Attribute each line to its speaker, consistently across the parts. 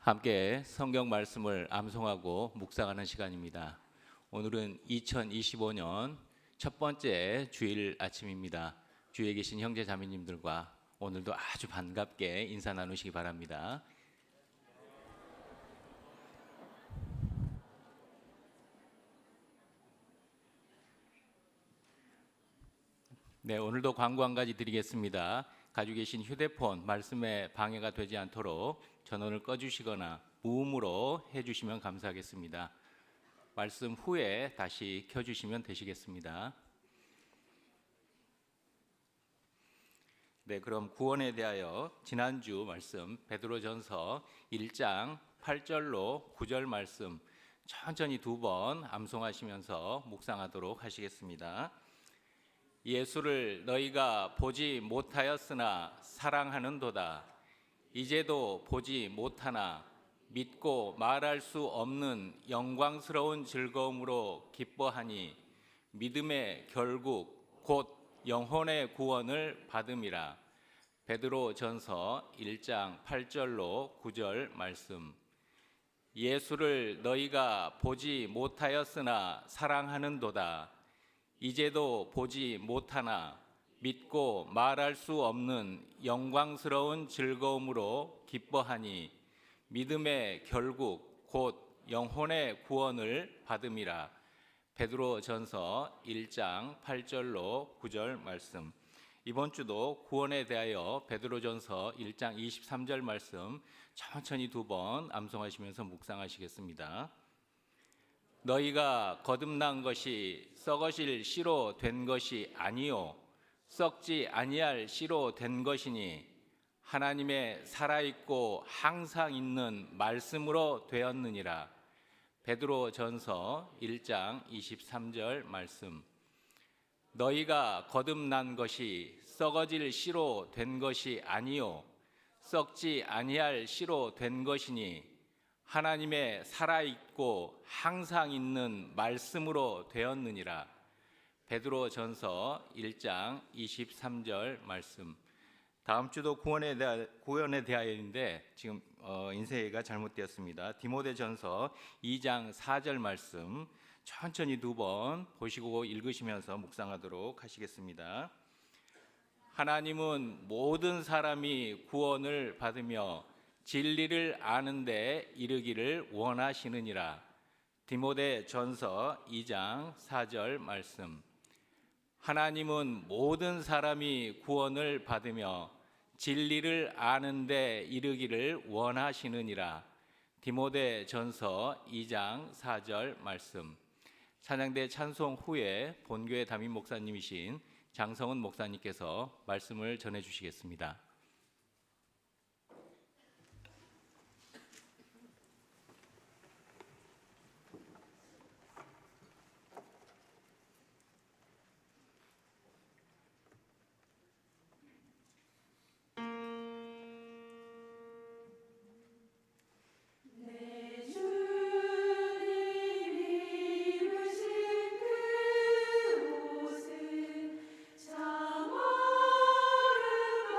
Speaker 1: 함께 성경 말씀을 암송하고 묵상하는 시간입니다. 오늘은 2025년 첫 번째 주일 아침입니다. 주위에 계신 형제 자매님들과 오늘도 아주 반갑게 인사 나누시기 바랍니다. 네, 오늘도 광고 한 가지 드리겠습니다. 가지고 계신 휴대폰 말씀에 방해가 되지 않도록 전원을 꺼주시거나 무음으로 해주시면 감사하겠습니다. 말씀 후에 다시 켜주시면 되시겠습니다. 네, 그럼 구원에 대하여 지난주 말씀 베드로전서 1장 8절로 9절 말씀 천천히 두 번 암송하시면서 묵상하도록 하시겠습니다. 예수를 너희가 보지 못하였으나 사랑하는도다. 이제도 보지 못하나 믿고 말할 수 없는 영광스러운 즐거움으로 기뻐하니 믿음의 결국 곧 영혼의 구원을 받음이라. 베드로전서 1장 8절로 9절 말씀. 예수를 너희가 보지 못하였으나 사랑하는도다. 이제도 보지 못하나 믿고 말할 수 없는 영광스러운 즐거움으로 기뻐하니 믿음의 결국 곧 영혼의 구원을 받음이라. 베드로전서 1장 8절로 9절 말씀. 이번 주도 구원에 대하여 베드로전서 1장 23절 말씀 천천히 두 번 암송하시면서 묵상하시겠습니다. 너희가 거듭난 것이 썩어질 씨로 된 것이 아니요 썩지 아니할 씨로 된 것이니 하나님의 살아있고 항상 있는 말씀으로 되었느니라. 베드로전서 1장 23절 말씀. 너희가 거듭난 것이 썩어질 씨로 된 것이 아니요 썩지 아니할 씨로 된 것이니 하나님의 살아있고 항상 있는 말씀으로 되었느니라. 베드로전서 1장 23절 말씀. 다음 주도 구원에 대하여인데 지금 인쇄가 잘못되었습니다. 디모데전서 2장 4절 말씀 천천히 두 번 보시고 읽으시면서 묵상하도록 하시겠습니다. 하나님은 모든 사람이 구원을 받으며 진리를 아는 데 이르기를 원하시느니라. 디모데전서 2장 4절 말씀. 하나님은 모든 사람이 구원을 받으며 진리를 아는 데 이르기를 원하시느니라. 디모데전서 2장 4절 말씀. 찬양대 찬송 후에 본교회 담임 목사님이신 장성은 목사님께서 말씀을 전해 주시겠습니다.
Speaker 2: 참 어른가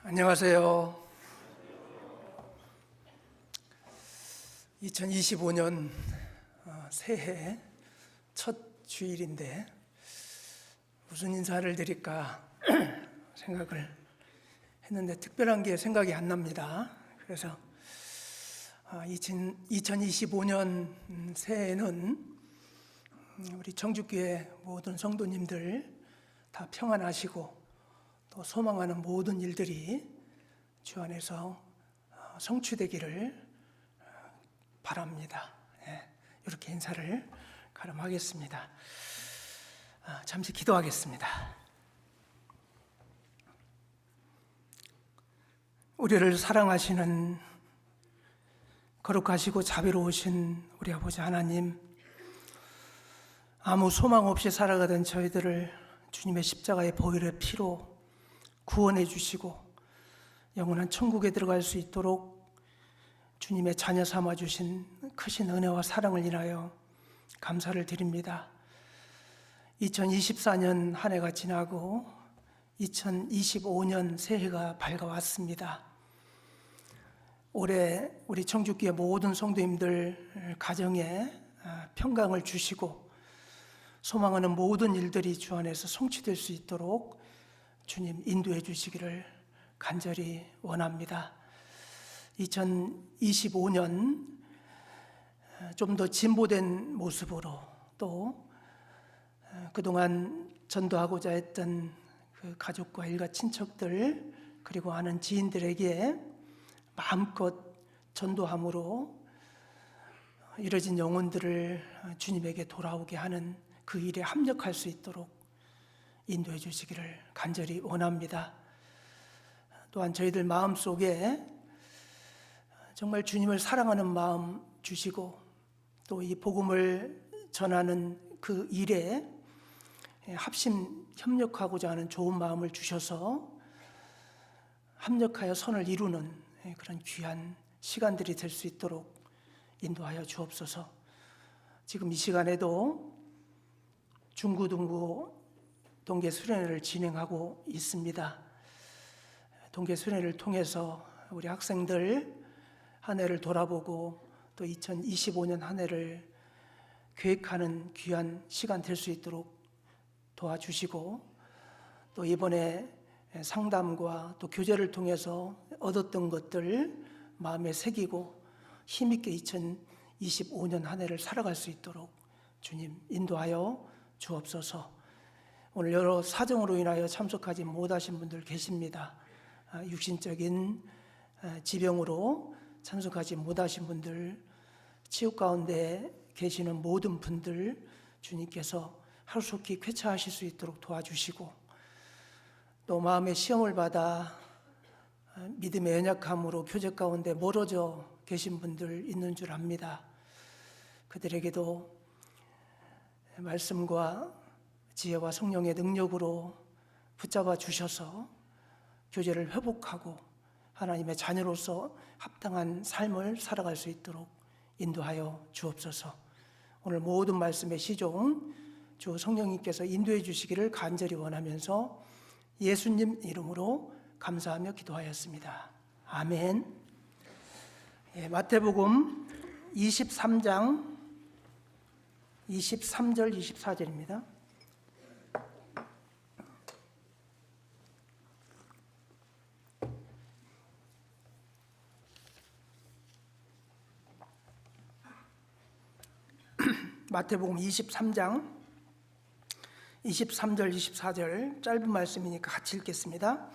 Speaker 2: 안녕하세요. 2025년 새해 첫 주일인데 무슨 인사를 드릴까 생각을 했는데 특별한 게 생각이 안 납니다. 그래서 2025년 새해에는 우리 청주교회 모든 성도님들 다 평안하시고 또 소망하는 모든 일들이 주 안에서 성취되기를 바랍니다. 이렇게 인사를 가름하겠습니다. 잠시 기도하겠습니다. 우리를 사랑하시는 거룩하시고 자비로우신 우리 아버지 하나님, 아무 소망 없이 살아가던 저희들을 주님의 십자가의 보혈의 피로 구원해 주시고 영원한 천국에 들어갈 수 있도록 주님의 자녀 삼아 주신 크신 은혜와 사랑을 인하여 감사를 드립니다. 2024년 한 해가 지나고 2025년 새해가 밝아왔습니다. 올해 우리 청주교회 모든 성도님들 가정에 평강을 주시고 소망하는 모든 일들이 주 안에서 성취될 수 있도록 주님 인도해 주시기를 간절히 원합니다. 2025년 좀 더 진보된 모습으로 또 그동안 전도하고자 했던 그 가족과 일가 친척들 그리고 아는 지인들에게 마음껏 전도함으로 이뤄진 영혼들을 주님에게 돌아오게 하는 그 일에 합력할 수 있도록 인도해 주시기를 간절히 원합니다. 또한 저희들 마음속에 정말 주님을 사랑하는 마음 주시고 또 이 복음을 전하는 그 일에 합심 협력하고자 하는 좋은 마음을 주셔서 합력하여 선을 이루는 그런 귀한 시간들이 될 수 있도록 인도하여 주옵소서. 지금 이 시간에도 중고등부 동계 수련회를 진행하고 있습니다. 동계 수련회를 통해서 우리 학생들 한 해를 돌아보고 또 2025년 한 해를 계획하는 귀한 시간 될 수 있도록 도와주시고 또 이번에 상담과 또 교제를 통해서 얻었던 것들 마음에 새기고 힘있게 2025년 한 해를 살아갈 수 있도록 주님 인도하여 주옵소서. 오늘 여러 사정으로 인하여 참석하지 못하신 분들 계십니다. 육신적인 지병으로 참석하지 못하신 분들, 치유 가운데 계시는 모든 분들 주님께서 하루속히 쾌차하실 수 있도록 도와주시고 또 마음의 시험을 받아 믿음의 연약함으로 교제 가운데 멀어져 계신 분들 있는 줄 압니다. 그들에게도 말씀과 지혜와 성령의 능력으로 붙잡아 주셔서 교제를 회복하고 하나님의 자녀로서 합당한 삶을 살아갈 수 있도록 인도하여 주옵소서. 오늘 모든 말씀의 시종 주 성령님께서 인도해 주시기를 간절히 원하면서 예수님 이름으로 감사하며 기도하였습니다. 아멘. 마태복음 23장 23절 24절입니다. 마태복음 23장 23절 24절 짧은 말씀이니까 같이 읽겠습니다.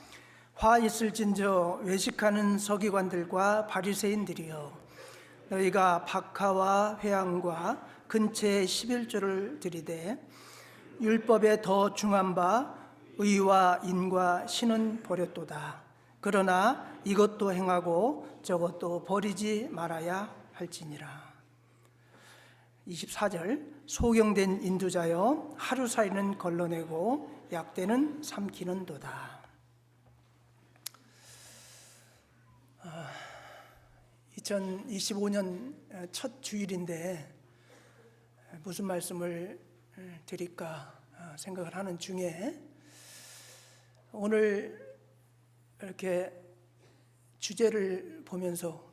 Speaker 2: 화 있을진저 외식하는 서기관들과 바리새인들이여, 너희가 박하와 회향과 근처에 11조를 드리되 율법에 더 중한 바 의와 인과 신은 버렸도다. 그러나 이것도 행하고 저것도 버리지 말아야 할지니라. 24절 소경된 인도자여, 하루 사이는 걸러내고 약대는 삼키는도다. 2025년 첫 주일인데 무슨 말씀을 드릴까 생각을 하는 중에 오늘 이렇게 주제를 보면서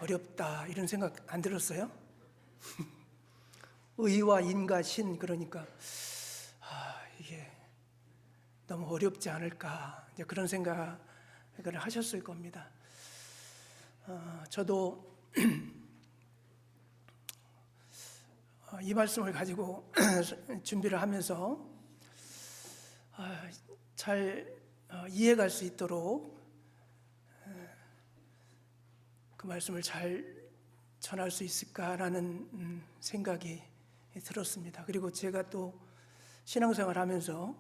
Speaker 2: 어렵다 이런 생각 안 들었어요? 의와 인과 신, 그러니까 이게 너무 어렵지 않을까, 이제 그런 생각을 하셨을 겁니다. 저도 이 말씀을 가지고 준비를 하면서 잘 이해갈 수 있도록 그 말씀을 잘 전할 수 있을까라는 생각이 들었습니다. 그리고 제가 또 신앙생활 하면서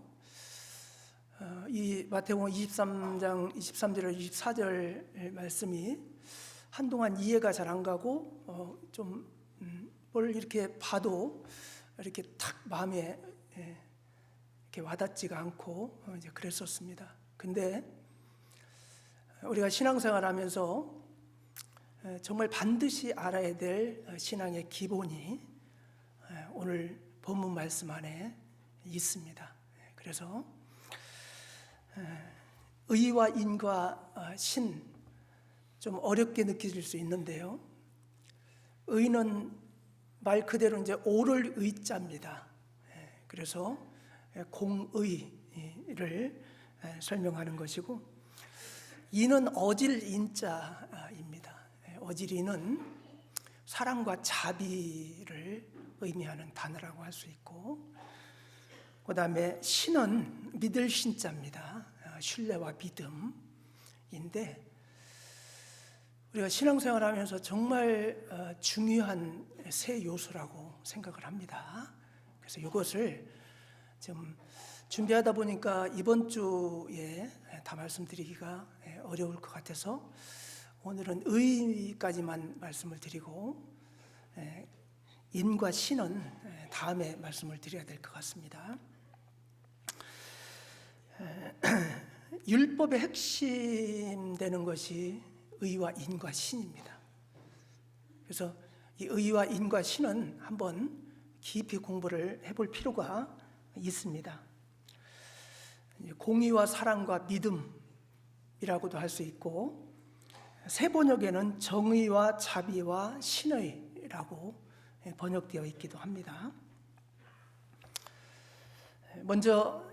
Speaker 2: 이 마태복음 23장 23절 24절 말씀이 한동안 이해가 잘 안 가고 좀 뭘 이렇게 봐도 이렇게 탁 마음에 이렇게 와닿지가 않고 이제 그랬었습니다. 근데 우리가 신앙생활 하면서 정말 반드시 알아야 될 신앙의 기본이 오늘 본문 말씀 안에 있습니다. 그래서 의와 인과 신, 좀 어렵게 느껴질 수 있는데요. 의는 말 그대로 이제 옳을 의자입니다. 그래서 공의를 설명하는 것이고, 인은 어질 인자입니다. 어질 인은 사랑과 자비를 의미하는 단어라고 할 수 있고, 그 다음에 신은 믿을 신자입니다. 신뢰와 믿음인데, 우리가 신앙생활 하면서 정말 중요한 세 요소라고 생각을 합니다. 그래서 이것을 좀 준비하다 보니까 이번 주에 다 말씀드리기가 어려울 것 같아서 오늘은 의까지만 말씀을 드리고 인과 신은 다음에 말씀을 드려야 될 것 같습니다. 율법의 핵심 되는 것이 의와 인과 신입니다. 그래서 이 의와 인과 신은 한번 깊이 공부를 해볼 필요가 있습니다. 공의와 사랑과 믿음이라고도 할 수 있고, 새 번역에는 정의와 자비와 신의라고 번역되어 있기도 합니다. 먼저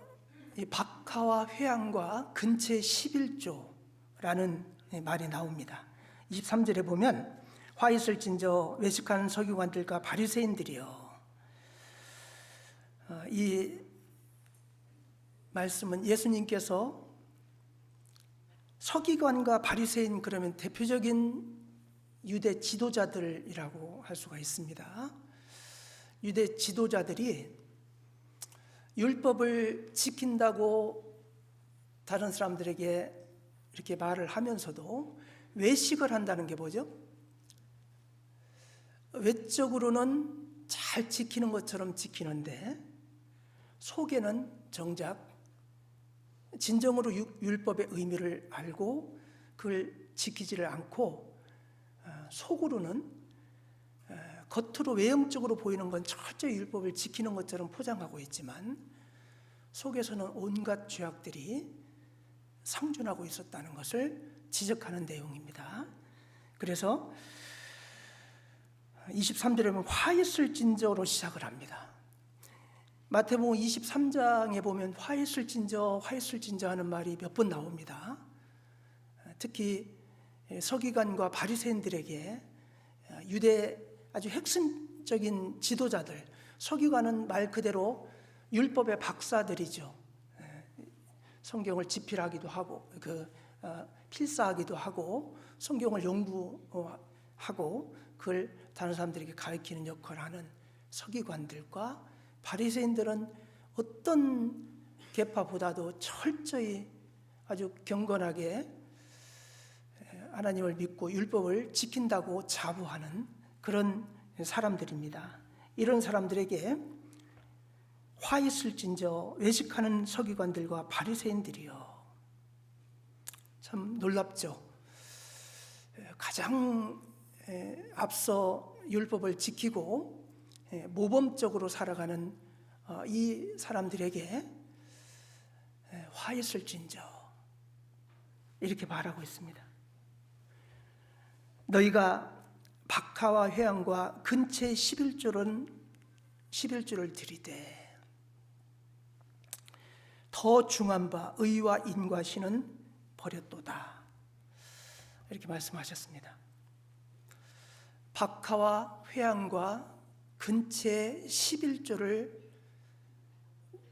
Speaker 2: 이 박하와 회양과 근체 11조라는 말이 나옵니다. 23절에 보면 화 있을진저 외식하는 서기관들과 바리새인들이여. 이 말씀은 예수님께서 서기관과 바리새인, 그러면 대표적인 유대 지도자들이라고 할 수가 있습니다. 유대 지도자들이 율법을 지킨다고 다른 사람들에게 이렇게 말을 하면서도 외식을 한다는 게 뭐죠? 외적으로는 잘 지키는 것처럼 지키는데 속에는 정작 진정으로 율법의 의미를 알고 그걸 지키지를 않고 속으로는 겉으로 외형적으로 보이는 건 철저히 율법을 지키는 것처럼 포장하고 있지만 속에서는 온갖 죄악들이 상존하고 있었다는 것을 지적하는 내용입니다. 그래서 23절에 보면 화 있을진저로 시작을 합니다. 마태복음 23장에 보면 화 있을진저 하는 말이 몇 번 나옵니다. 특히 서기관과 바리새인들에게 유대 아주 핵심적인 지도자들, 서기관은 말 그대로 율법의 박사들이죠. 성경을 집필하기도 하고 필사하기도 하고 성경을 연구하고 그걸 다른 사람들에게 가르치는 역할을 하는 서기관들과 바리새인들은 어떤 계파보다도 철저히 아주 경건하게 하나님을 믿고 율법을 지킨다고 자부하는 그런 사람들입니다. 이런 사람들에게 화 있을진저 외식하는 서기관들과 바리새인들이요. 참 놀랍죠. 가장 앞서 율법을 지키고 모범적으로 살아가는 이 사람들에게 화 있을진저 이렇게 말하고 있습니다. 너희가 박하와 회양과 근체 11조를 드리되 더 중한 바 의와 인과 신은 버렸도다. 이렇게 말씀하셨습니다. 박하와 회양과 근체 11조를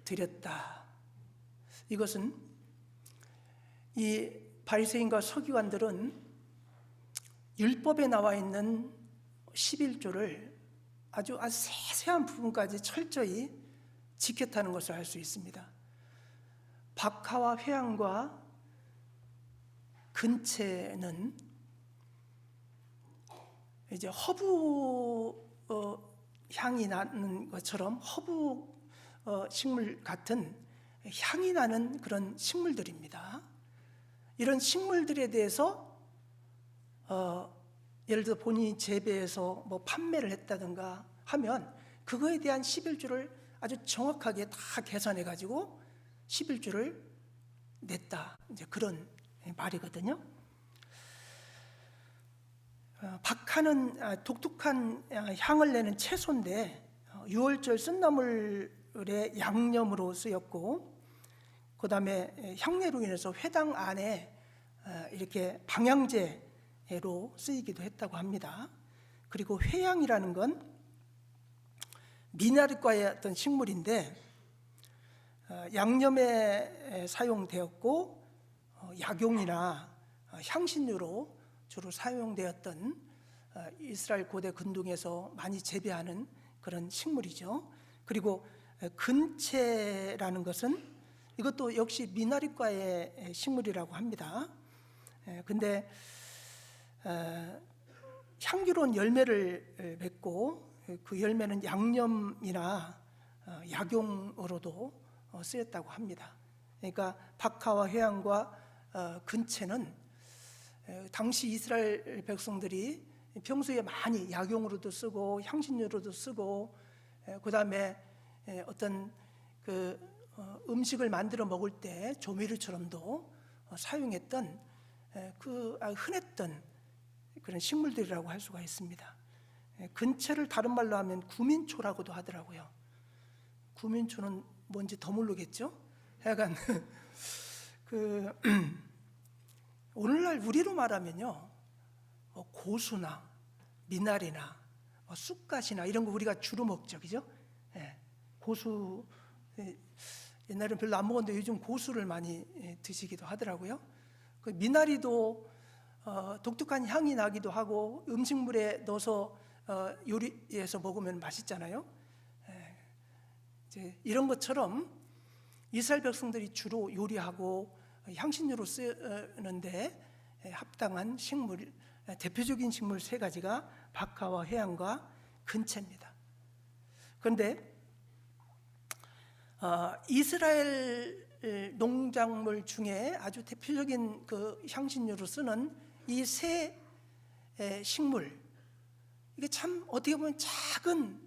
Speaker 2: 드렸다. 이것은 이 바리새인과 서기관들은 율법에 나와 있는 11조를 아주 세세한 부분까지 철저히 지켰다는 것을 알 수 있습니다. 박하와 회양과 근체는 이제 허브 향이 나는 것처럼 허브 식물 같은 향이 나는 그런 식물들입니다. 이런 식물들에 대해서 예를 들어 본인이 재배해서 뭐 판매를 했다든가 하면 그거에 대한 11조를 아주 정확하게 다 계산해 가지고 11조를 냈다. 이제 그런 말이거든요. 박하는 독특한 향을 내는 채소인데 유월절 쓴나물의 양념으로 쓰였고, 그 다음에 향내로 인해서 회당 안에 이렇게 방향제로 쓰이기도 했다고 합니다. 그리고 회양이라는 건 미나리과의 어떤 식물인데 양념에 사용되었고 약용이나 향신료로 주로 사용되었던 이스라엘 고대 근동에서 많이 재배하는 그런 식물이죠. 그리고 근체라는 것은 이것도 역시 미나리과의 식물이라고 합니다. 근데 향기로운 열매를 맺고 그 열매는 양념이나 약용으로도 쓰였다고 합니다. 그러니까 박하와 회양과 근체는 당시 이스라엘 백성들이 평소에 많이 약용으로도 쓰고 향신료로도 쓰고 그 다음에 어떤 그 음식을 만들어 먹을 때 조미료처럼도 사용했던 그 흔했던 그런 식물들이라고 할 수가 있습니다. 근체를 다른 말로 하면 구민초라고도 하더라고요. 구민초는 뭔지 더 모르겠죠? 약간 그 오늘날 우리로 말하면요, 고수나 미나리나 쑥갓이나 이런 거 우리가 주로 먹죠, 그죠? 고수 옛날에는 별로 안 먹었는데 요즘 고수를 많이 드시기도 하더라고요. 그 미나리도 독특한 향이 나기도 하고 음식물에 넣어서 요리해서 먹으면 맛있잖아요. 이제 이런 것처럼 이스라엘 백성들이 주로 요리하고 향신료로 쓰는데 합당한 식물, 대표적인 식물 세 가지가 박하와 회양과 근체입니다. 그런데 이스라엘 농작물 중에 아주 대표적인 그 향신료로 쓰는 이 세 식물, 이게 참 어떻게 보면 작은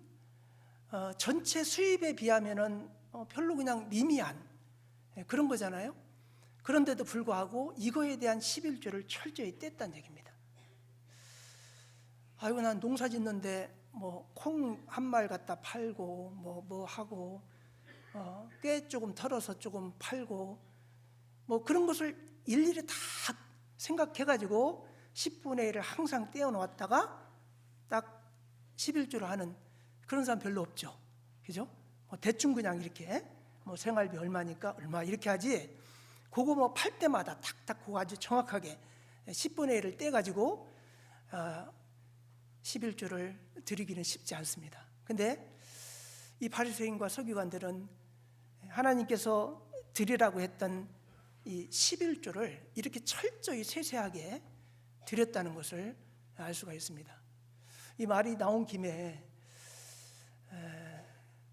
Speaker 2: 전체 수입에 비하면은 별로 그냥 미미한 그런 거잖아요. 그런데도 불구하고 이거에 대한 11조를 철저히 뗐다는 얘기입니다. 아이고, 난 농사 짓는데 뭐 콩 한 말 갖다 팔고 뭐 하고 꽤 조금 털어서 조금 팔고 뭐 그런 것을 일일이 다 생각해가지고 10분의 1을 항상 떼어놓았다가 딱 11조를 하는 그런 사람 별로 없죠, 그죠? 대충 그냥 이렇게 뭐 생활비 얼마니까 얼마 이렇게 하지, 그거 뭐 팔 때마다 탁탁 그거 아주 정확하게 10분의 1을 떼가지고 11조를 드리기는 쉽지 않습니다. 근데 이 바리새인과 서기관들은 하나님께서 드리라고 했던 이 11조를 이렇게 철저히 세세하게 드렸다는 것을 알 수가 있습니다. 이 말이 나온 김에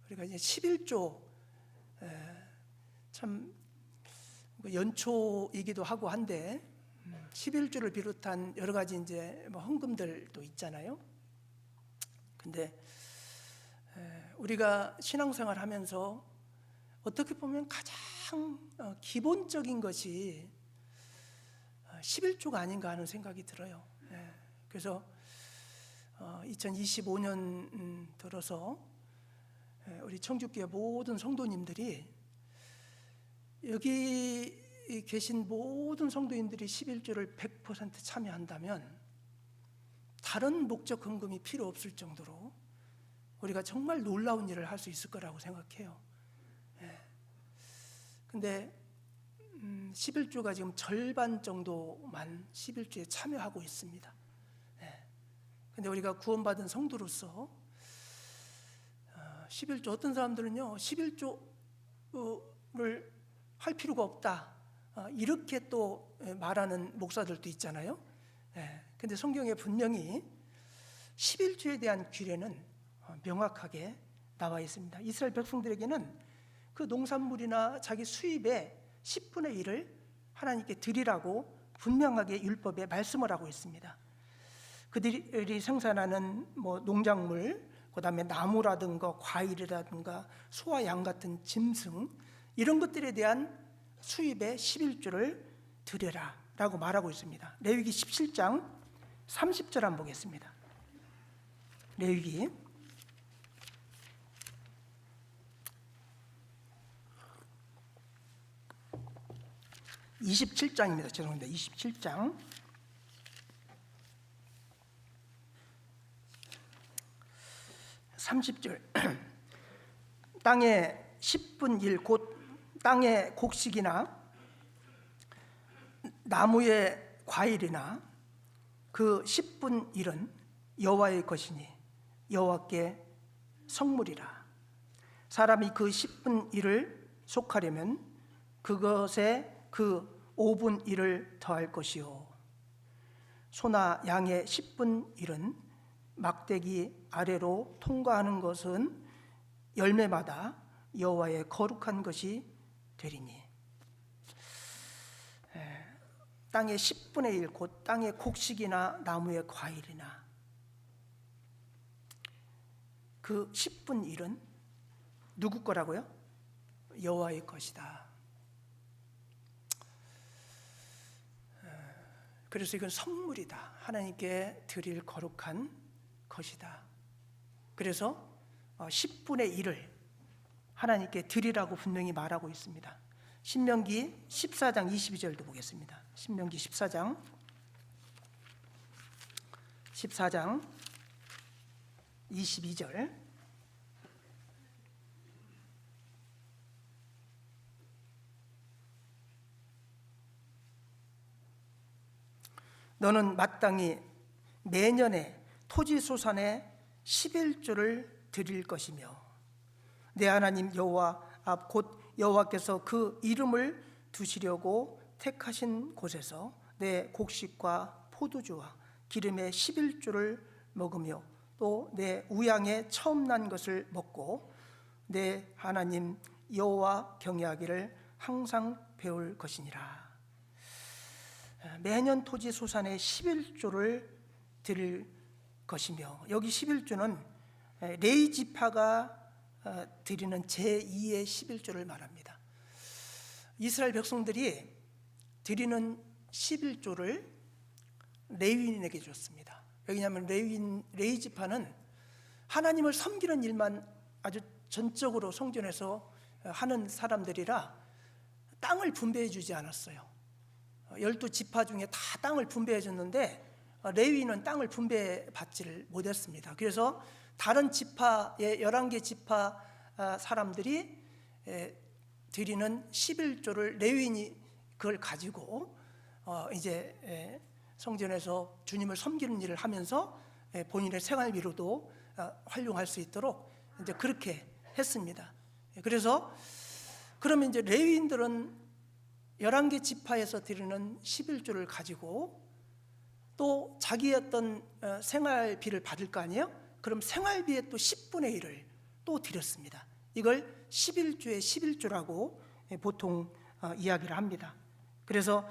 Speaker 2: 우리가 이제 11조 참 연초이기도 하고 한데 11조를 비롯한 여러 가지 이제 뭐 헌금들도 있잖아요. 근데 우리가 신앙생활 하면서 어떻게 보면 가장 기본적인 것이 11조가 아닌가 하는 생각이 들어요. 그래서 2025년 들어서 우리 청주교회 모든 성도님들이, 여기 계신 모든 성도님들이 11조를 100% 참여한다면 다른 목적 헌금이 필요 없을 정도로 우리가 정말 놀라운 일을 할 수 있을 거라고 생각해요. 근데 11조가 지금 절반 정도만 11조에 참여하고 있습니다. 근데 우리가 구원받은 성도로서 11조, 어떤 사람들은요 11조를 할 필요가 없다, 이렇게 또 말하는 목사들도 있잖아요. 근데 성경에 분명히 11조에 대한 규례는 명확하게 나와 있습니다. 이스라엘 백성들에게는 그 농산물이나 자기 수입의 10분의 1을 하나님께 드리라고 분명하게 율법에 말씀을 하고 있습니다. 그들이 생산하는 농작물, 그다음에 나무라든가 과일이라든가 소와 양 같은 짐승, 이런 것들에 대한 수입의 11조를 드려라 라고 말하고 있습니다. 레위기 17장 30절 한번 보겠습니다. 레위기 27장입니다. 죄송합니다. 27장 30절 땅의 10분 1, 곧 땅의 곡식이나 나무의 과일이나 그 10분 1은 여호와의 것이니 여호와께 성물이라. 사람이 그 10분 1을 속하려면 그것에 그 5분 1을 더할 것이요, 소나 양의 10분 1은 막대기 아래로 통과하는 것은 열매마다 여호와의 거룩한 것이 되리니. 땅의 10분의 1, 곧 땅의 곡식이나 나무의 과일이나 그 10분 1은 누구 거라고요? 여호와의 것이다. 그래서 이건 선물이다. 하나님께 드릴 거룩한 것이다. 그래서 10분의 1을 하나님께 드리라고 분명히 말하고 있습니다. 신명기 14장 22절도 보겠습니다. 신명기 14장 22절 너는 마땅히 매년에 토지소산의 11조를 드릴 것이며 내 하나님 여호와 앞 곧 여호와께서 그 이름을 두시려고 택하신 곳에서 내 곡식과 포도주와 기름의 11조를 먹으며 또 내 우양에 처음 난 것을 먹고 내 하나님 여호와 경외하기를 항상 배울 것이니라. 매년 토지 소산의 11조를 드릴 것이며, 여기 11조는 레위 지파가 드리는 제2의 11조를 말합니다. 이스라엘 백성들이 드리는 11조를 레위인에게 줬습니다. 왜냐하면 레위 지파는 하나님을 섬기는 일만 아주 전적으로 성전에서 하는 사람들이라 땅을 분배해 주지 않았어요. 12지파 중에 다 땅을 분배해 줬는데 레위는 땅을 분배받지를 못했습니다. 그래서 다른 지파의 11개 지파 사람들이 드리는 11조를 레위인이 그걸 가지고 이제 성전에서 주님을 섬기는 일을 하면서 본인의 생활비로도 활용할 수 있도록 이제 그렇게 했습니다. 그래서 그러면 이제 레위인들은 11개 지파에서 드리는 11조를 가지고 또 자기의 어떤 생활비를 받을 거 아니에요? 그럼 생활비의 또 10분의 1을 또 드렸습니다. 이걸 11조의 11조라고 보통 이야기를 합니다. 그래서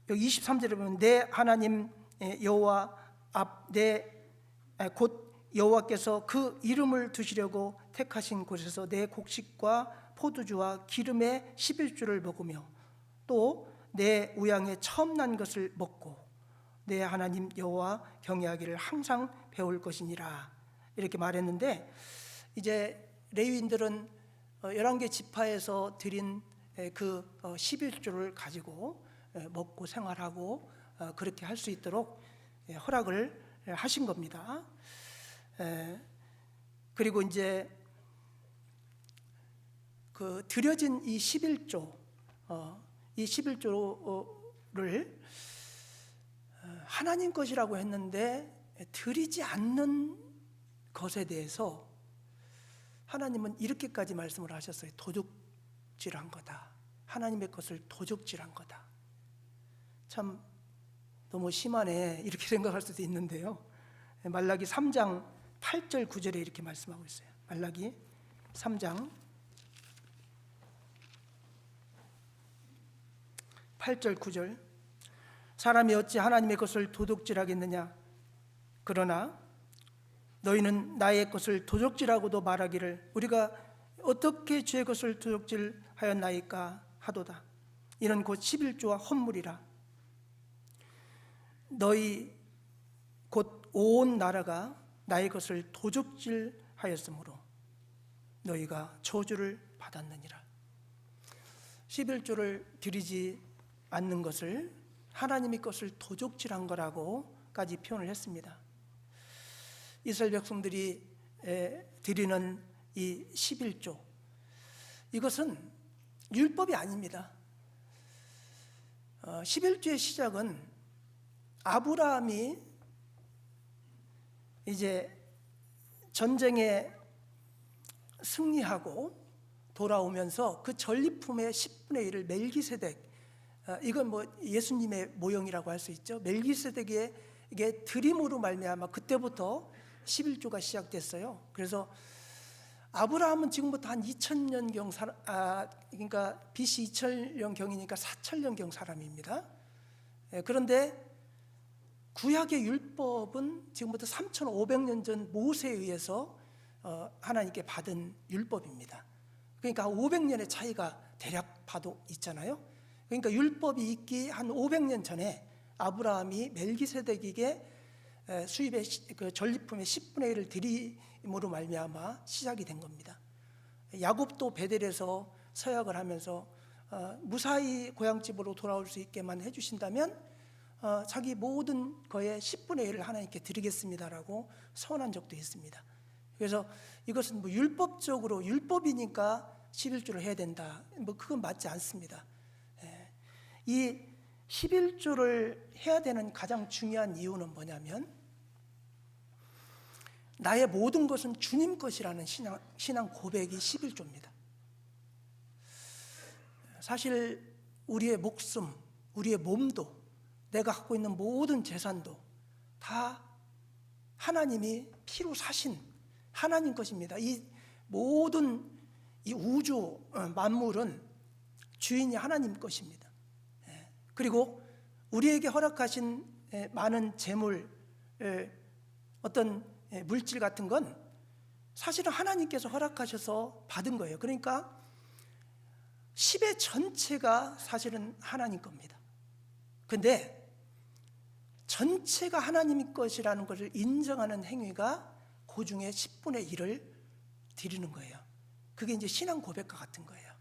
Speaker 2: 여기 23절에 보면 내 하나님 여호와 앞 내 곧 여호와께서 그 이름을 두시려고 택하신 곳에서 내 곡식과 포도주와 기름의 11조를 먹으며 또 내 우양에 처음 난 것을 먹고 내 하나님 여호와 경외하기를 항상 배울 것이니라 이렇게 말했는데, 이제 레위인들은 11개 지파에서 드린 그 11조를 가지고 먹고 생활하고 그렇게 할 수 있도록 허락을 하신 겁니다. 그리고 이제 그 드려진 이 11조, 이 11조를 하나님 것이라고 했는데 드리지 않는 것에 대해서 하나님은 이렇게까지 말씀을 하셨어요. 도적질한 거다. 하나님의 것을 도적질한 거다. 참 너무 심하네 이렇게 생각할 수도 있는데요. 말라기 3장 8절 9절에 이렇게 말씀하고 있어요. 말라기 3장 8절 9절. 사람이 어찌 하나님의 것을 도둑질하겠느냐? 그러나 너희는 나의 것을 도둑질하고도 말하기를 우리가 어떻게 주의 것을 도둑질하였나이까 하도다. 이는 곧 11조와 헌물이라. 너희 곧 온 나라가 나의 것을 도둑질하였으므로 너희가 저주를 받았느니라. 11조를 드리지 않는 것을 하나님의 것을 도둑질한 거라고까지 표현을 했습니다. 이스라엘 백성들이 드리는 이 11조, 이것은 율법이 아닙니다. 11조의 시작은 아브라함이 이제 전쟁에 승리하고 돌아오면서 그 전리품의 10분의 1을 멜기세덱, 이건 뭐 예수님의 모형이라고 할 수 있죠. 멜기세덱의 이게 드림으로 말미암아 그때부터 11조가 시작됐어요. 그래서 아브라함은 지금부터 한 2000년경 그러니까 BC 2000년경이니까 4000년경 사람입니다. 그런데 구약의 율법은 지금부터 3500년 전 모세에 의해서 하나님께 받은 율법입니다. 그러니까 500년의 차이가 대략 봐도 있잖아요. 그러니까 율법이 있기 한 500년 전에 아브라함이 멜기세덱에게 수입의 그 전리품의 10분의 1을 드림으로 말미암아 시작이 된 겁니다. 야곱도 베델에서 서약을 하면서 무사히 고향집으로 돌아올 수 있게만 해주신다면 자기 모든 거의 10분의 1을 하나님께 드리겠습니다라고 서원한 적도 있습니다. 그래서 이것은 뭐 율법적으로 율법이니까 11조를 해야 된다, 뭐 그건 맞지 않습니다. 이 11조를 해야 되는 가장 중요한 이유는 뭐냐면, 나의 모든 것은 주님 것이라는 신앙 고백이 11조입니다. 사실 우리의 목숨, 우리의 몸도, 내가 갖고 있는 모든 재산도 다 하나님이 피로 사신 하나님 것입니다. 이 모든 이 우주 만물은 주인이 하나님 것입니다. 그리고 우리에게 허락하신 많은 재물, 어떤 물질 같은 건 사실은 하나님께서 허락하셔서 받은 거예요. 그러니까 10의 전체가 사실은 하나님 겁니다. 근데 전체가 하나님 것이라는 것을 인정하는 행위가 그 중에 10분의 1을 드리는 거예요. 그게 이제 신앙 고백과 같은 거예요.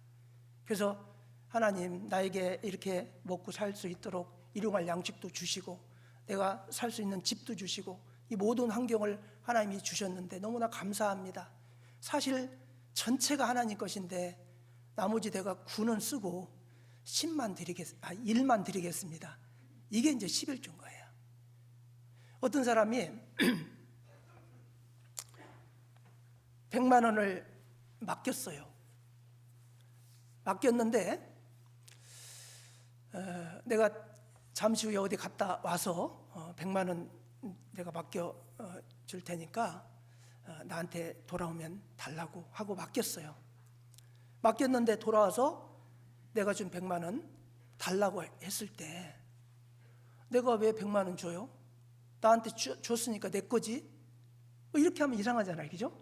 Speaker 2: 그래서 하나님, 나에게 이렇게 먹고 살 수 있도록 일용할 양식도 주시고 내가 살 수 있는 집도 주시고 이 모든 환경을 하나님이 주셨는데 너무나 감사합니다. 사실 전체가 하나님 것인데 나머지 내가 9는 쓰고 1만 드리겠습니다. 이게 이제 11조인 거예요. 어떤 사람이 100만 원을 맡겼어요. 맡겼는데 내가 잠시 후에 어디 갔다 와서 100만 원 내가 맡겨 줄 테니까 나한테 돌아오면 달라고 하고 맡겼어요. 맡겼는데 돌아와서 내가 준 100만 원 달라고 했을 때 내가 왜 100만 원 줘요? 나한테 줬으니까 내 거지. 이렇게 하면 이상하잖아요, 그죠?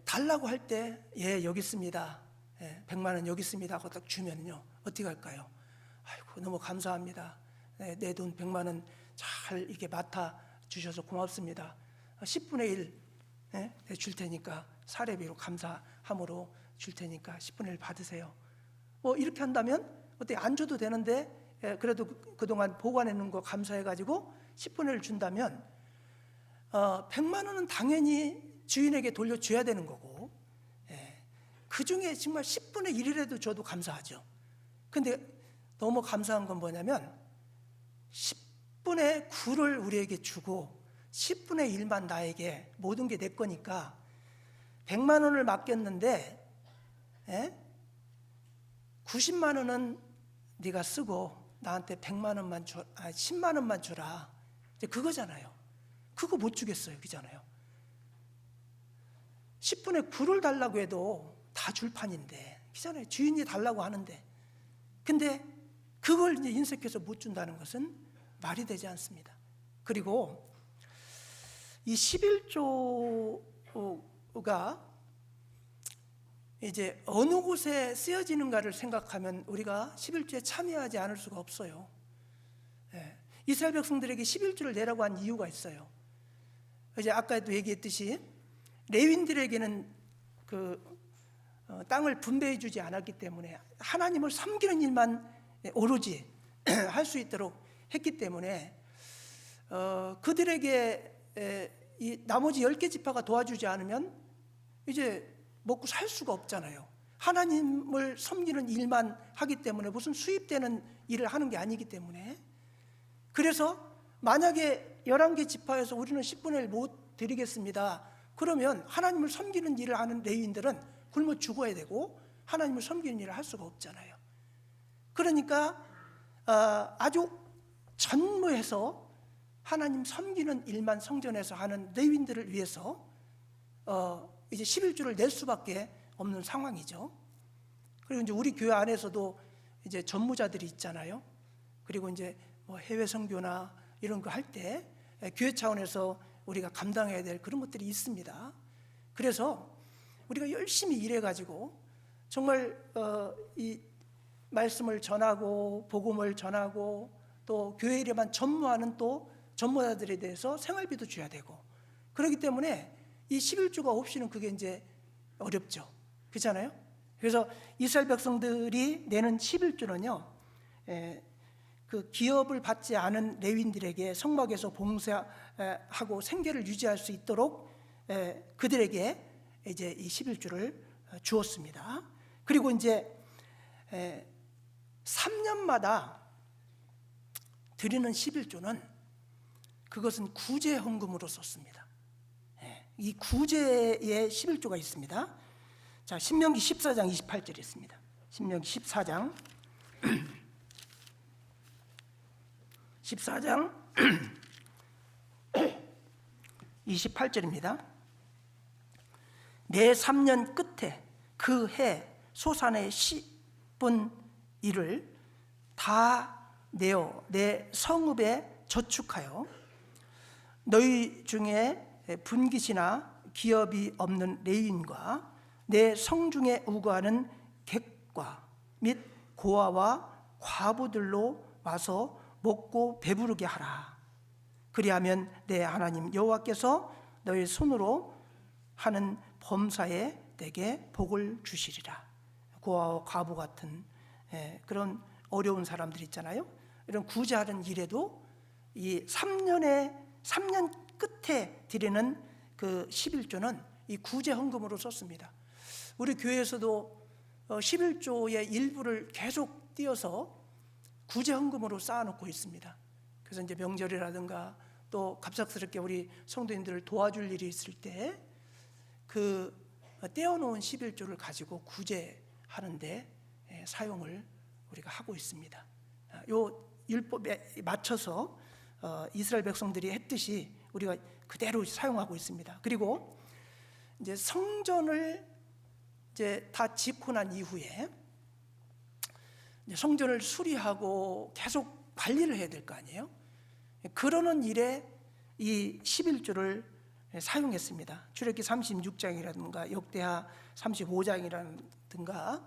Speaker 2: 달라고 할 때 예, 여기 있습니다. 100만 원 여기 있습니다 하고 딱 주면요 어떻게 할까요? 아이고 너무 감사합니다. 내 돈 100만 원 잘 이렇게 맡아 주셔서 고맙습니다. 10분의 1 줄 테니까 사례비로 감사함으로 줄 테니까 10분의 1 받으세요. 뭐 이렇게 한다면 어때? 안 줘도 되는데 그래도 그동안 보관해 놓은 거 감사해가지고 10분의 1 준다면 100만 원은 당연히 주인에게 돌려줘야 되는 거고, 그 중에 정말 10분의 1이라도 줘도 감사하죠. 근데 너무 감사한 건 뭐냐면 10분의 9를 우리에게 주고 10분의 1만 나에게, 모든 게 내 거니까 100만 원을 맡겼는데 90만 원은 네가 쓰고 나한테 100만 원만 10만 원만 주라. 이제 그거잖아요. 그거 못 주겠어요. 그잖아요. 10분의 9를 달라고 해도 다 줄 판인데, 그잖아요. 주인이 달라고 하는데. 근데 그걸 이제 인색해서 못 준다는 것은 말이 되지 않습니다. 그리고 이 11조가 이제 어느 곳에 쓰여지는가를 생각하면 우리가 11조에 참여하지 않을 수가 없어요. 이스라엘 백성들에게 11조를 내라고 한 이유가 있어요. 이제 아까도 얘기했듯이 레위인들에게는 땅을 분배해 주지 않았기 때문에 하나님을 섬기는 일만 오로지 할 수 있도록 했기 때문에 그들에게 이 나머지 10개 지파가 도와주지 않으면 이제 먹고 살 수가 없잖아요. 하나님을 섬기는 일만 하기 때문에 무슨 수입되는 일을 하는 게 아니기 때문에. 그래서 만약에 11개 지파에서 우리는 10분의 1 못 드리겠습니다. 그러면 하나님을 섬기는 일을 하는 레위인들은 굶어 죽어야 되고 하나님을 섬기는 일을 할 수가 없잖아요. 그러니까 아주 전무해서 하나님 섬기는 일만 성전에서 하는 레위인들을 위해서 이제 11조를 낼 수밖에 없는 상황이죠. 그리고 이제 우리 교회 안에서도 이제 전무자들이 있잖아요. 그리고 이제 뭐 해외 선교나 이런 거 할 때 교회 차원에서 우리가 감당해야 될 그런 것들이 있습니다. 그래서 우리가 열심히 일해가지고 정말 이 말씀을 전하고 복음을 전하고 또 교회 일에만 전무하는 또 전무자들에 대해서 생활비도 줘야 되고, 그렇기 때문에 이 11조가 없이는 그게 이제 어렵죠. 그렇잖아요. 그래서 이스라엘 백성들이 내는 11조는요, 그 기업을 받지 않은 레위인들에게 성막에서 봉사하고 생계를 유지할 수 있도록 그들에게 이제 이 11조를 주었습니다. 그리고 이제 3년마다 드리는 11조는 그것은 구제 헌금으로 썼습니다. 이 구제의 11조가 있습니다. 자, 신명기 14장 28절이 있습니다. 신명기 14장 28절입니다. 내 3년 끝에 그 해 소산의 10분 1을 다 내어 내 성읍에 저축하여 너희 중에 분깃이나 기업이 없는 레위인과 내 성중에 우거하는 객과 및 고아와 과부들로 와서 먹고 배부르게 하라. 그리하면 내 하나님 여호와께서 너희 손으로 하는 범사에 내게 복을 주시리라. 고아와 과부 같은 그런 어려운 사람들 있잖아요. 이런 구제하는 일에도 이 3년 끝에 드리는 그 11조는 이 구제 헌금으로 썼습니다. 우리 교회에서도 11조의 일부를 계속 띄어서 구제 헌금으로 쌓아놓고 있습니다. 그래서 이제 명절이라든가 또 갑작스럽게 우리 성도님들을 도와줄 일이 있을 때 그 떼어놓은 11조를 가지고 구제하는데 사용을 우리가 하고 있습니다. 요 율법에 맞춰서 이스라엘 백성들이 했듯이 우리가 그대로 사용하고 있습니다. 그리고 이제 성전을 이제 다 짓고 난 이후에 이제 성전을 수리하고 계속 관리를 해야 될 거 아니에요? 그러는 일에 이 11조를 사용했습니다. 출애굽기 36장이라든가 역대하 35장이라든가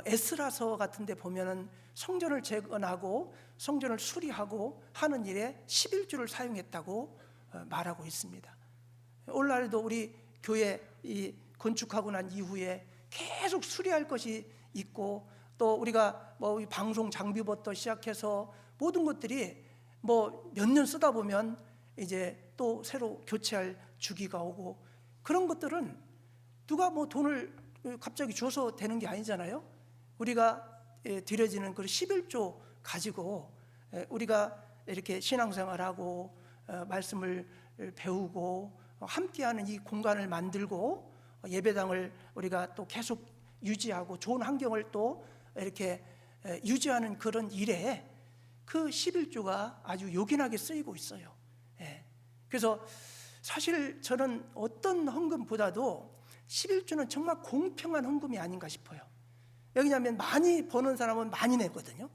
Speaker 2: 에스라서 같은 데 보면은 성전을 재건하고 성전을 수리하고 하는 일에 11조를 사용했다고 말하고 있습니다. 오늘날에도 우리 교회 이 건축하고 난 이후에 계속 수리할 것이 있고, 또 우리가 뭐 방송 장비부터 시작해서 모든 것들이 뭐 몇 년 쓰다 보면 이제 또 새로 교체할 주기가 오고, 그런 것들은 누가 뭐 돈을 갑자기 줘서 되는 게 아니잖아요. 우리가 드려지는 그 11조 가지고 우리가 이렇게 신앙생활하고 말씀을 배우고 함께하는 이 공간을 만들고 예배당을 우리가 또 계속 유지하고 좋은 환경을 또 이렇게 유지하는 그런 일에 그 11조가 아주 요긴하게 쓰이고 있어요. 그래서 사실 저는 어떤 헌금보다도 11조는 정말 공평한 헌금이 아닌가 싶어요. 왜냐하면 많이 버는 사람은 많이 내거든요.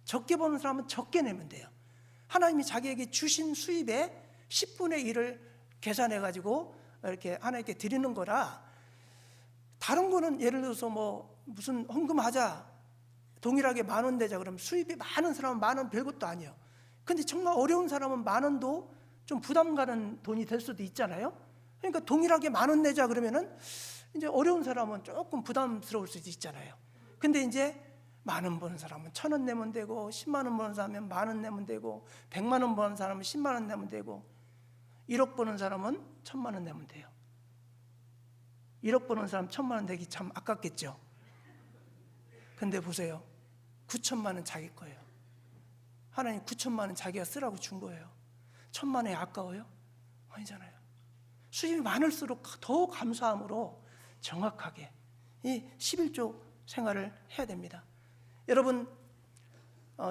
Speaker 2: 적게 버는 사람은 적게 내면 돼요. 하나님이 자기에게 주신 수입의 10분의 1을 계산해 가지고 이렇게 하나님께 드리는 거라, 다른 거는 예를 들어서 뭐 무슨 헌금하자, 동일하게 10,000원 내자 그러면 수입이 많은 사람은 10,000원 별것도 아니에요. 근데 정말 어려운 사람은 10,000원도 좀 부담 가는 돈이 될 수도 있잖아요. 그러니까 동일하게 10,000원 내자 그러면은 이제 어려운 사람은 조금 부담스러울 수도 있잖아요. 근데 이제 10,000원 버는 사람은 1,000원 내면 되고, 10만 원 버는 사람은 10,000원 내면 되고, 100만 원 버는 사람은 10만 원 내면 되고, 1억 버는 사람은 1,000만 원 내면 돼요. 1억 버는 사람 1,000만 원 내기 참 아깝겠죠. 근데 보세요, 9천만 원 자기 거예요. 하나님 9천만 원 자기가 쓰라고 준 거예요. 1,000만 원이 아까워요? 아니잖아요. 수입이 많을수록 더 감사함으로 정확하게 이 11조 생활을 해야 됩니다. 여러분,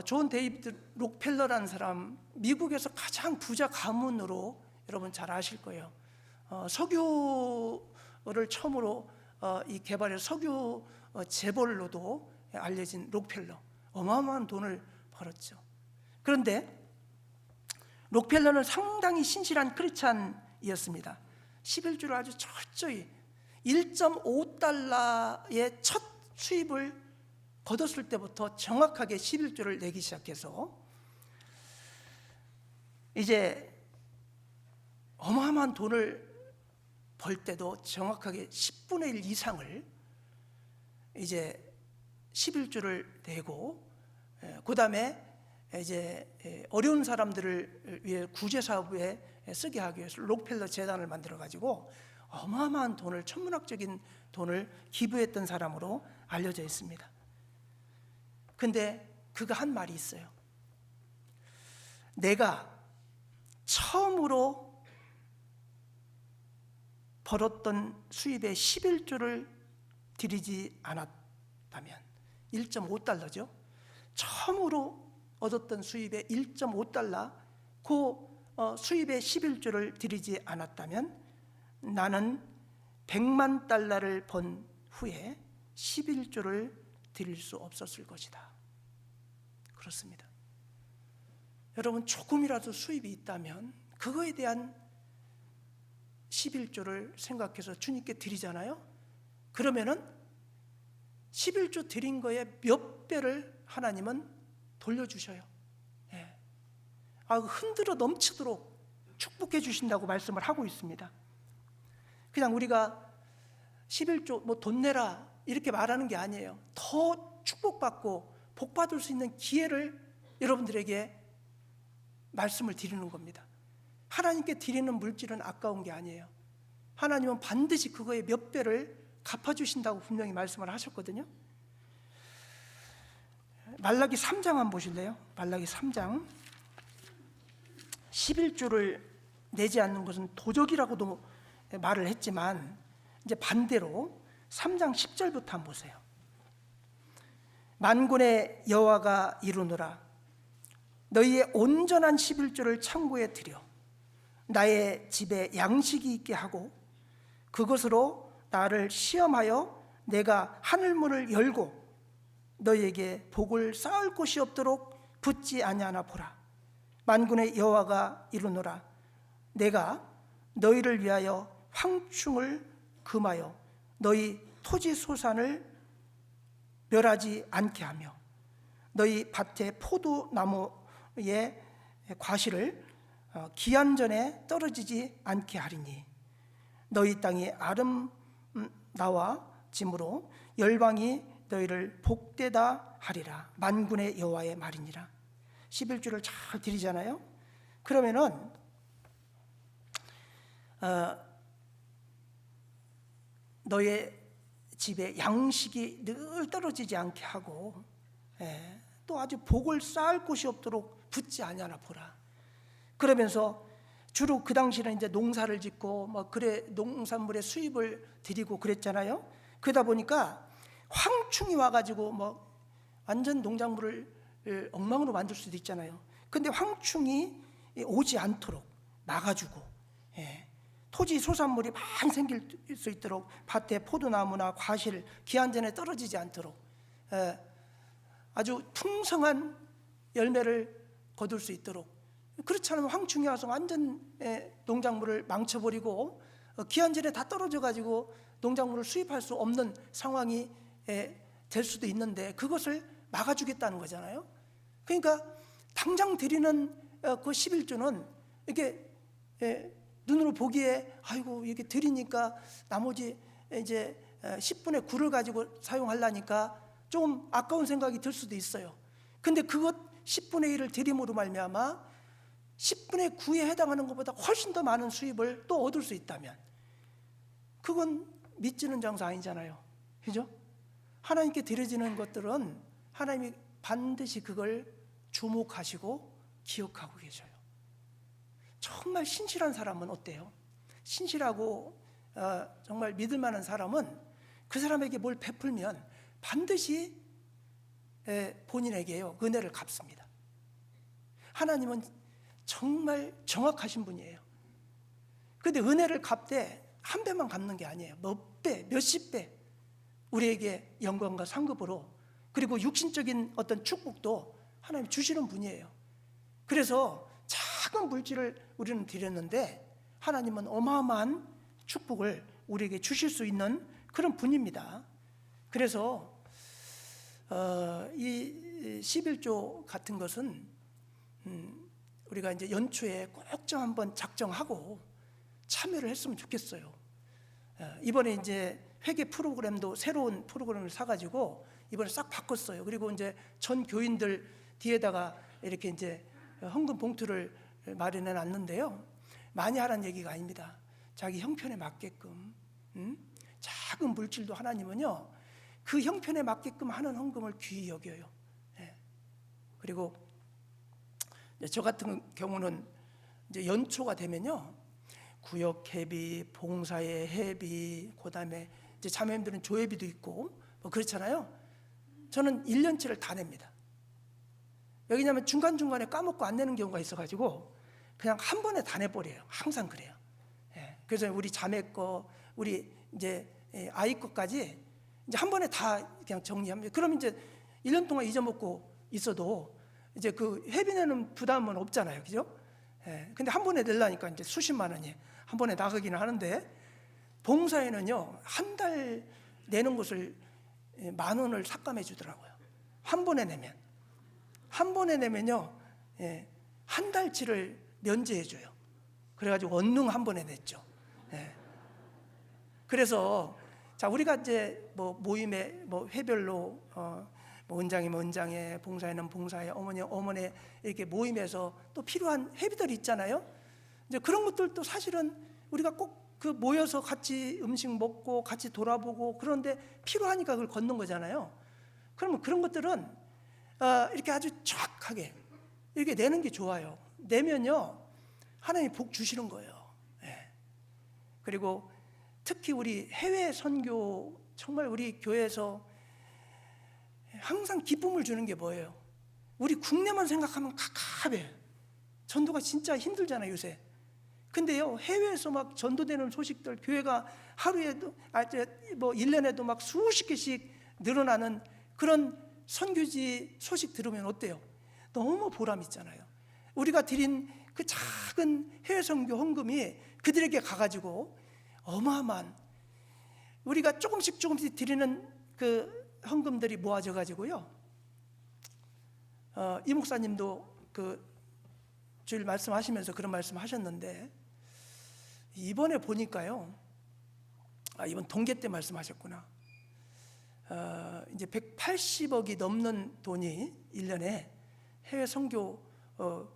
Speaker 2: 존 데이비드 록펠러라는 사람, 미국에서 가장 부자 가문으로 여러분 잘 아실 거예요. 석유를 처음으로 이 개발해서 석유 재벌로도 알려진 록펠러, 어마어마한 돈을 벌었죠. 그런데 록펠러는 상당히 신실한 크리스찬이었습니다. 11조를 아주 철저히 1.5달러의 첫 수입을 거뒀을 때부터 정확하게 11조를 내기 시작해서 이제 어마어마한 돈을 벌 때도 정확하게 10분의 1 이상을 이제 11조를 내고, 그 다음에 이제 어려운 사람들을 위해 구제 사업에 쓰게 하기 위해서 록펠러 재단을 만들어 가지고 어마어마한 돈을, 천문학적인 돈을 기부했던 사람으로 알려져 있습니다. 근데 그가 한 말이 있어요. 내가 처음으로 벌었던 수입의 11조를 드리지 않았다면, 1.5달러죠. 처음으로 얻었던 수입의 1.5달러, 그 수입의 11조를 드리지 않았다면 나는 100만 달러를 번 후에 11조를 드릴 수 없었을 것이다. 그렇습니다. 여러분, 조금이라도 수입이 있다면 그거에 대한 11조를 생각해서 주님께 드리잖아요. 그러면은 11조 드린 거에 몇 배를 하나님은 돌려주셔요. 흔들어 넘치도록 축복해 주신다고 말씀을 하고 있습니다. 그냥 우리가 11조 뭐 돈 내라 이렇게 말하는 게 아니에요. 더 축복받고 복받을 수 있는 기회를 여러분들에게 말씀을 드리는 겁니다. 하나님께 드리는 물질은 아까운 게 아니에요. 하나님은 반드시 그거의 몇 배를 갚아주신다고 분명히 말씀을 하셨거든요. 말라기 3장 한번 보실래요? 말라기 3장. 11조를 내지 않는 것은 도적이라고도 말을 했지만, 이제 반대로 3장 10절부터 한번 보세요. 만군의 여호와가 이르노라, 너희의 온전한 11조를 창고에 들여 나의 집에 양식이 있게 하고, 그것으로 나를 시험하여 내가 하늘문을 열고 너희에게 복을 쌓을 곳이 없도록 붙지 아니하나 보라. 만군의 여호와가 이르노라, 내가 너희를 위하여 황충을 금하여 너희 토지 소산을 멸하지 않게 하며 너희 밭의 포도나무의 과실을 기한전에 떨어지지 않게 하리니 너희 땅이 아름다워짐으로 열방이 너희를 복되다 하리라. 만군의 여호와의 말이니라. 11주를 잘 드리잖아요. 그러면은 너의 집에 양식이 늘 떨어지지 않게 하고 또 아주 복을 쌓을 곳이 없도록 붙지 아니하나 보라. 그러면서 주로 그 당시는 이제 농사를 짓고 농산물의 수입을 드리고 그랬잖아요. 그러다 보니까 황충이 와가지고 완전 농작물을 엉망으로 만들 수도 있잖아요. 근데 황충이 오지 않도록 막아주고 토지 소산물이 많이 생길 수 있도록 밭에 포도나무나 과실 기한전에 떨어지지 않도록 아주 풍성한 열매를 거둘 수 있도록. 그렇지 않으면 황충이 와서 완전 농작물을 망쳐버리고 기한전에 다 떨어져가지고 농작물을 수입할 수 없는 상황이 될 수도 있는데 그것을 막아주겠다는 거잖아요. 그러니까 당장 드리는 그 11조는 이렇게 눈으로 보기에 아이고 이게 드리니까 나머지 이제 10분의 9를 가지고 사용하려니까 좀 아까운 생각이 들 수도 있어요. 근데 그것 10분의 1을 드림으로 말미암아 10분의 9에 해당하는 것보다 훨씬 더 많은 수입을 또 얻을 수 있다면 그건 믿지는 장사 아니잖아요. 그죠? 하나님께 드려지는 것들은 하나님이 반드시 그걸 주목하시고 기억하고 계셔요. 정말 신실한 사람은 어때요? 신실하고 정말 믿을 만한 사람은 그 사람에게 뭘 베풀면 반드시 본인에게요 은혜를 갚습니다. 하나님은 정말 정확하신 분이에요. 그런데 은혜를 갚되 한 배만 갚는 게 아니에요. 몇 배, 몇십 배 우리에게 영광과 상급으로, 그리고 육신적인 어떤 축복도 하나님 주시는 분이에요. 그래서 작은 물질을 우리는 드렸는데 하나님은 어마어마한 축복을 우리에게 주실 수 있는 그런 분입니다. 그래서 이 11조 같은 것은 우리가 이제 연초에 꼭 좀 한번 작정하고 참여를 했으면 좋겠어요. 이번에 이제 회계 프로그램도 새로운 프로그램을 사가지고 이번에 싹 바꿨어요. 그리고 이제 전 교인들 뒤에다가 이렇게 이제 헌금 봉투를 마련해 놨는데요. 많이 하라는 얘기가 아닙니다. 자기 형편에 맞게끔 작은 물질도 하나님은요 그 형편에 맞게끔 하는 헌금을 귀히 여겨요. 그리고 저 같은 경우는 이제 연초가 되면요 구역 회비, 봉사의 회비, 그다음에 이제 자매님들은 조회비도 있고 뭐 그렇잖아요. 저는 1년치를 다 냅니다. 왜냐하면 중간중간에 까먹고 안 내는 경우가 있어가지고 그냥 한 번에 다 내버려요. 항상 그래요. 그래서 우리 자매 거, 우리 이제 아이 것까지 이제 한 번에 다 그냥 정리합니다. 그럼 이제 1년 동안 잊어먹고 있어도 이제 그 회비 내는 부담은 없잖아요. 그죠? 근데 한 번에 내려니까 이제 수십만 원이 한 번에 나가기는 하는데, 봉사에는요 한 달 내는 것을 10,000원을 삭감해 주더라고요. 한 번에 내면요 한 달치를 면제해 줘요. 그래가지고 원룸 한 번에 냈죠. 그래서 자 우리가 이제 뭐 모임에 뭐 회별로 뭐 은장이면 은장에, 봉사에는 봉사에, 어머니 이렇게 모임에서 또 필요한 회비들이 있잖아요. 이제 그런 것들도 사실은 우리가 꼭 그 모여서 같이 음식 먹고 같이 돌아보고 그런데 필요하니까 그걸 걷는 거잖아요. 그러면 그런 것들은 이렇게 아주 쫙하게 이렇게 내는 게 좋아요. 내면요 하나님이 복 주시는 거예요. 그리고 특히 우리 해외 선교, 정말 우리 교회에서 항상 기쁨을 주는 게 뭐예요? 우리 국내만 생각하면 갑갑해요. 전도가 진짜 힘들잖아요 요새. 근데요 해외에서 막 전도되는 소식들, 교회가 하루에도 뭐 1년에도 막 수십 개씩 늘어나는 그런 선교지 소식 들으면 어때요? 너무 보람 있잖아요. 우리가 드린 그 작은 해외 선교 헌금이 그들에게 가가지고 어마어마한, 우리가 조금씩 드리는 그 헌금들이 모아져 가지고요. 이 목사님도 그 주일 말씀하시면서 그런 말씀하셨는데, 이번에 보니까요. 이번 동계 때 말씀하셨구나. 이제 180억이 넘는 돈이 1년에 해외 선교로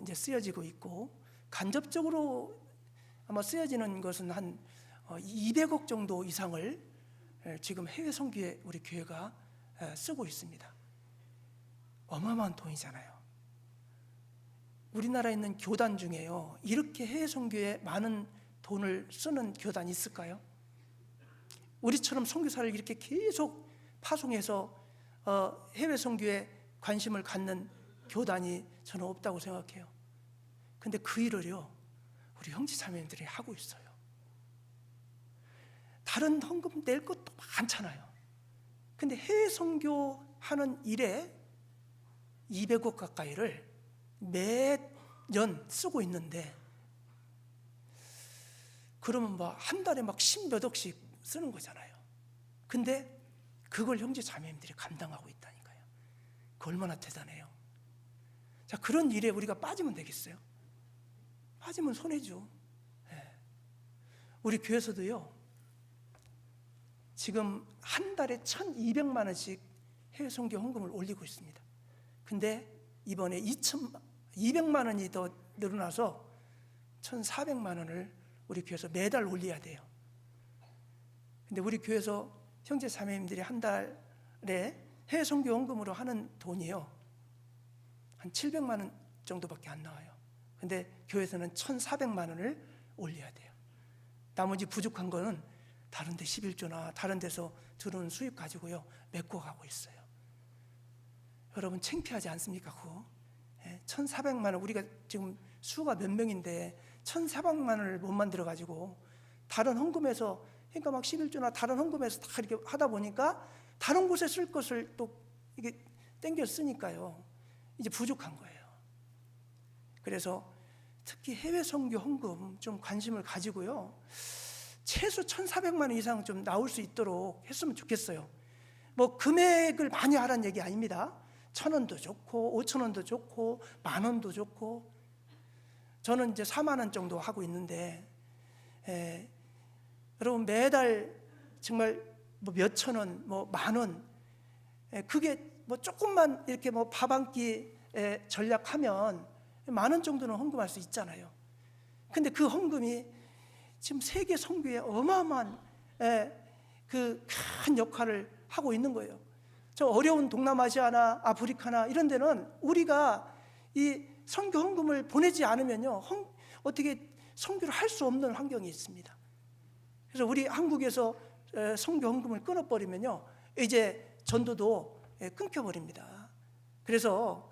Speaker 2: 이제 쓰여지고 있고, 간접적으로 아마 쓰여지는 것은 한 200억 정도 이상을 지금 해외 선교에 우리 교회가 쓰고 있습니다. 어마어마한 돈이잖아요. 우리나라에 있는 교단 중에요, 이렇게 해외 선교에 많은 돈을 쓰는 교단이 있을까요? 우리처럼 선교사를 이렇게 계속 파송해서 해외 선교에 관심을 갖는 교단이 저는 없다고 생각해요. 근데 그 일을요, 우리 형제 자매님들이 하고 있어요. 다른 헌금 낼 것도 많잖아요. 근데 해외 선교하는 일에 200억 가까이를 매년 쓰고 있는데, 그러면 뭐 한 달에 막 10몇 억씩 쓰는 거잖아요. 근데 그걸 형제 자매님들이 감당하고 있다니까요. 그 얼마나 대단해요. 자, 그런 일에 우리가 빠지면 되겠어요? 빠지면 손해죠. 우리 교회에서도요, 지금 한 달에 1,200만 원씩 해외 선교 헌금을 올리고 있습니다. 근데 이번에 200만 원이 더 늘어나서 1,400만 원을 우리 교회에서 매달 올려야 돼요. 근데 우리 교회에서 형제 자매님들이 한 달에 해외 선교 헌금으로 하는 돈이요, 한 700만 원 정도밖에 안 나와요. 근데 교회에서는 1,400만 원을 올려야 돼요. 나머지 부족한 거는 다른 데 11조나 다른 데서 들어오는 수입 가지고요 메꿔가고 있어요. 여러분 창피하지 않습니까? 그거 1,400만 원, 우리가 지금 수가 몇 명인데 1,400만 원을 못 만들어 가지고 다른 헌금에서, 그러니까 막 11조나 다른 헌금에서 다 이렇게 하다 보니까 다른 곳에 쓸 것을 또 이게 땡겨 쓰니까요, 이제 부족한 거예요. 그래서 특히 해외 선교 헌금 좀 관심을 가지고요, 최소 1,400만 원 이상 좀 나올 수 있도록 했으면 좋겠어요. 뭐 금액을 많이 하라는 얘기 아닙니다. 1,000원도 좋고 5,000원도 좋고 10,000원도 좋고, 저는 이제 4만 원 정도 하고 있는데, 여러분 매달 정말 뭐 몇천 원, 뭐 10,000원, 그게 뭐 조금만 이렇게 뭐 밥 한 끼 전략하면 10,000원 정도는 헌금할 수 있잖아요. 근데 그 헌금이 지금 세계 선교에 어마어마한 그 큰 역할을 하고 있는 거예요. 저 어려운 동남아시아나 아프리카나 이런 데는 우리가 이 선교 헌금을 보내지 않으면요, 어떻게 선교를 할 수 없는 환경이 있습니다. 그래서 우리 한국에서 선교 헌금을 끊어버리면요, 이제 전도도 끊겨버립니다. 그래서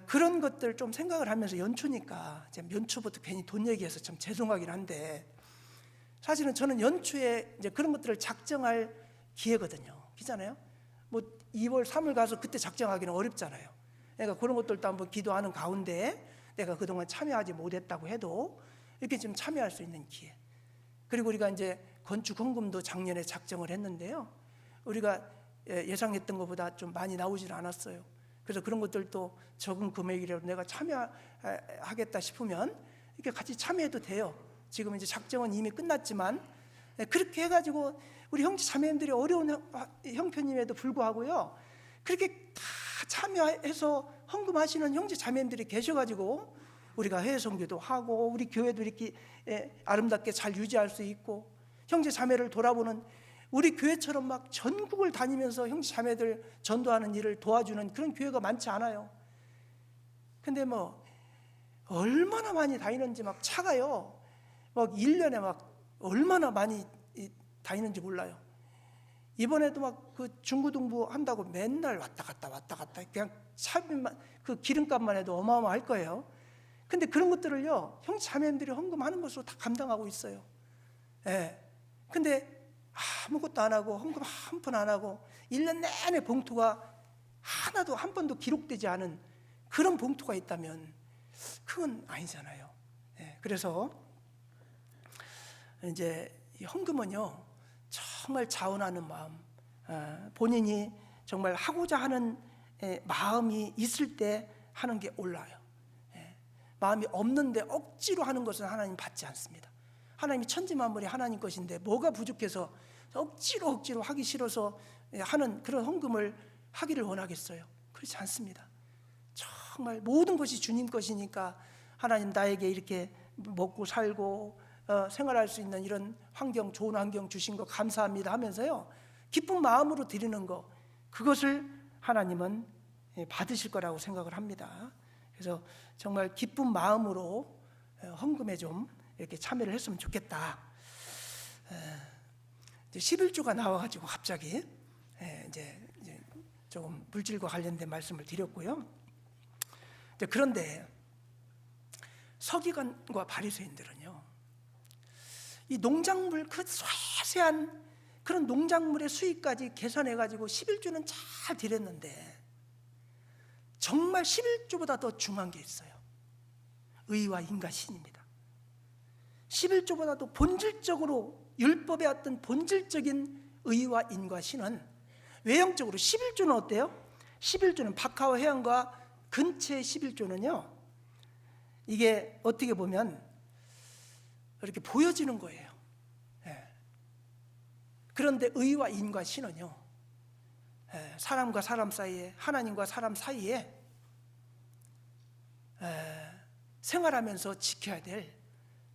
Speaker 2: 그런 것들 좀 생각을 하면서, 연초니까 연초부터 괜히 돈 얘기해서 참 죄송하긴 한데, 사실은 저는 연초에 이제 그런 것들을 작정할 기회거든요. 그렇잖아요? 뭐 2월 3월 가서 그때 작정하기는 어렵잖아요. 그러니까 그런 것들도 한번 기도하는 가운데 내가 그동안 참여하지 못했다고 해도 이렇게 좀 참여할 수 있는 기회. 그리고 우리가 이제 건축 헌금도 작년에 작정을 했는데요, 우리가 예상했던 것보다 좀 많이 나오질 않았어요. 그래서 그런 것들도 적은 금액이라도 내가 참여하겠다 싶으면 이렇게 같이 참여해도 돼요. 지금 이제 작정은 이미 끝났지만, 그렇게 해가지고 우리 형제 자매님들이 어려운 형편임에도 불구하고요, 그렇게 다 참여해서 헌금하시는 형제 자매님들이 계셔가지고 우리가 해외 선교도 하고 우리 교회도 이렇게 아름답게 잘 유지할 수 있고, 형제 자매를 돌아보는, 우리 교회처럼 막 전국을 다니면서 형제 자매들 전도하는 일을 도와주는 그런 교회가 많지 않아요. 근데 뭐 얼마나 많이 다니는지, 막 차가요, 막 1년에 막 얼마나 많이 다니는지 몰라요. 이번에도 막 그 중고등부 한다고 맨날 왔다 갔다 그냥 차비만, 그 기름값만 해도 어마어마할 거예요. 근데 그런 것들을요, 형제 자매들이 헌금하는 것으로 다 감당하고 있어요. 근데 아무것도 안 하고 헌금 한 푼 안 하고 1년 내내 봉투가 하나도 한 번도 기록되지 않은 그런 봉투가 있다면 그건 아니잖아요. 그래서 이제 이 헌금은요, 정말 자원하는 마음, 본인이 정말 하고자 하는 마음이 있을 때 하는 게 올라요. 마음이 없는데 억지로 하는 것은 하나님 받지 않습니다. 하나님이 천지만물이 하나님 것인데 뭐가 부족해서 억지로 하기 싫어서 하는 그런 헌금을 하기를 원하겠어요? 그렇지 않습니다. 정말 모든 것이 주님 것이니까 하나님 나에게 이렇게 먹고 살고 생활할 수 있는 이런 환경, 좋은 환경 주신 거 감사합니다 하면서요, 기쁜 마음으로 드리는 거, 그것을 하나님은 받으실 거라고 생각을 합니다. 그래서 정말 기쁜 마음으로 헌금에 좀 이렇게 참여를 했으면 좋겠다. 이제 11조가 나와가지고 갑자기 이제 조금 물질과 관련된 말씀을 드렸고요. 그런데 서기관과 바리새인들은요, 이 농작물 그 세세한 그런 농작물의 수익까지 계산해가지고 11조는 잘 드렸는데 정말 11조보다 더 중요한 게 있어요. 의와 인과 신입니다. 11조보다도 본질적으로 율법의 어떤 본질적인 의와 인과 신은 외형적으로 11조는 어때요? 11조는 박하와 해안과 근처의 11조는요, 이게 어떻게 보면 이렇게 보여지는 거예요. 그런데 의와 인과 신은요, 사람과 사람 사이에, 하나님과 사람 사이에 생활하면서 지켜야 될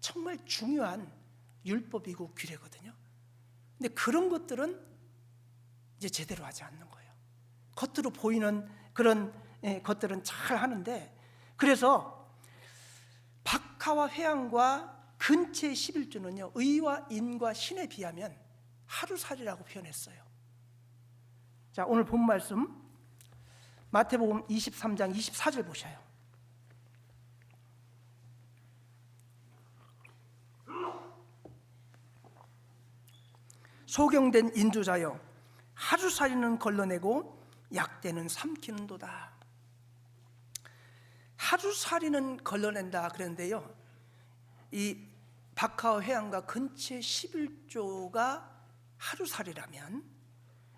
Speaker 2: 정말 중요한 율법이고 규례거든요. 근데 그런 것들은 이제 제대로 하지 않는 거예요. 겉으로 보이는 그런 것들은 잘 하는데, 그래서 박하와 회양과 근처의 11조는요, 의와 인과 신에 비하면 하루살이라고 표현했어요. 자, 오늘 본 말씀 마태복음 23장 24절 보셔요. 소경된 인도자여, 하루살이는 걸러내고 약대는 삼키는도다. 하루살이는 걸러낸다 그랬는데요, 이 박하와 회양과 근처의 11조가 하루살이라면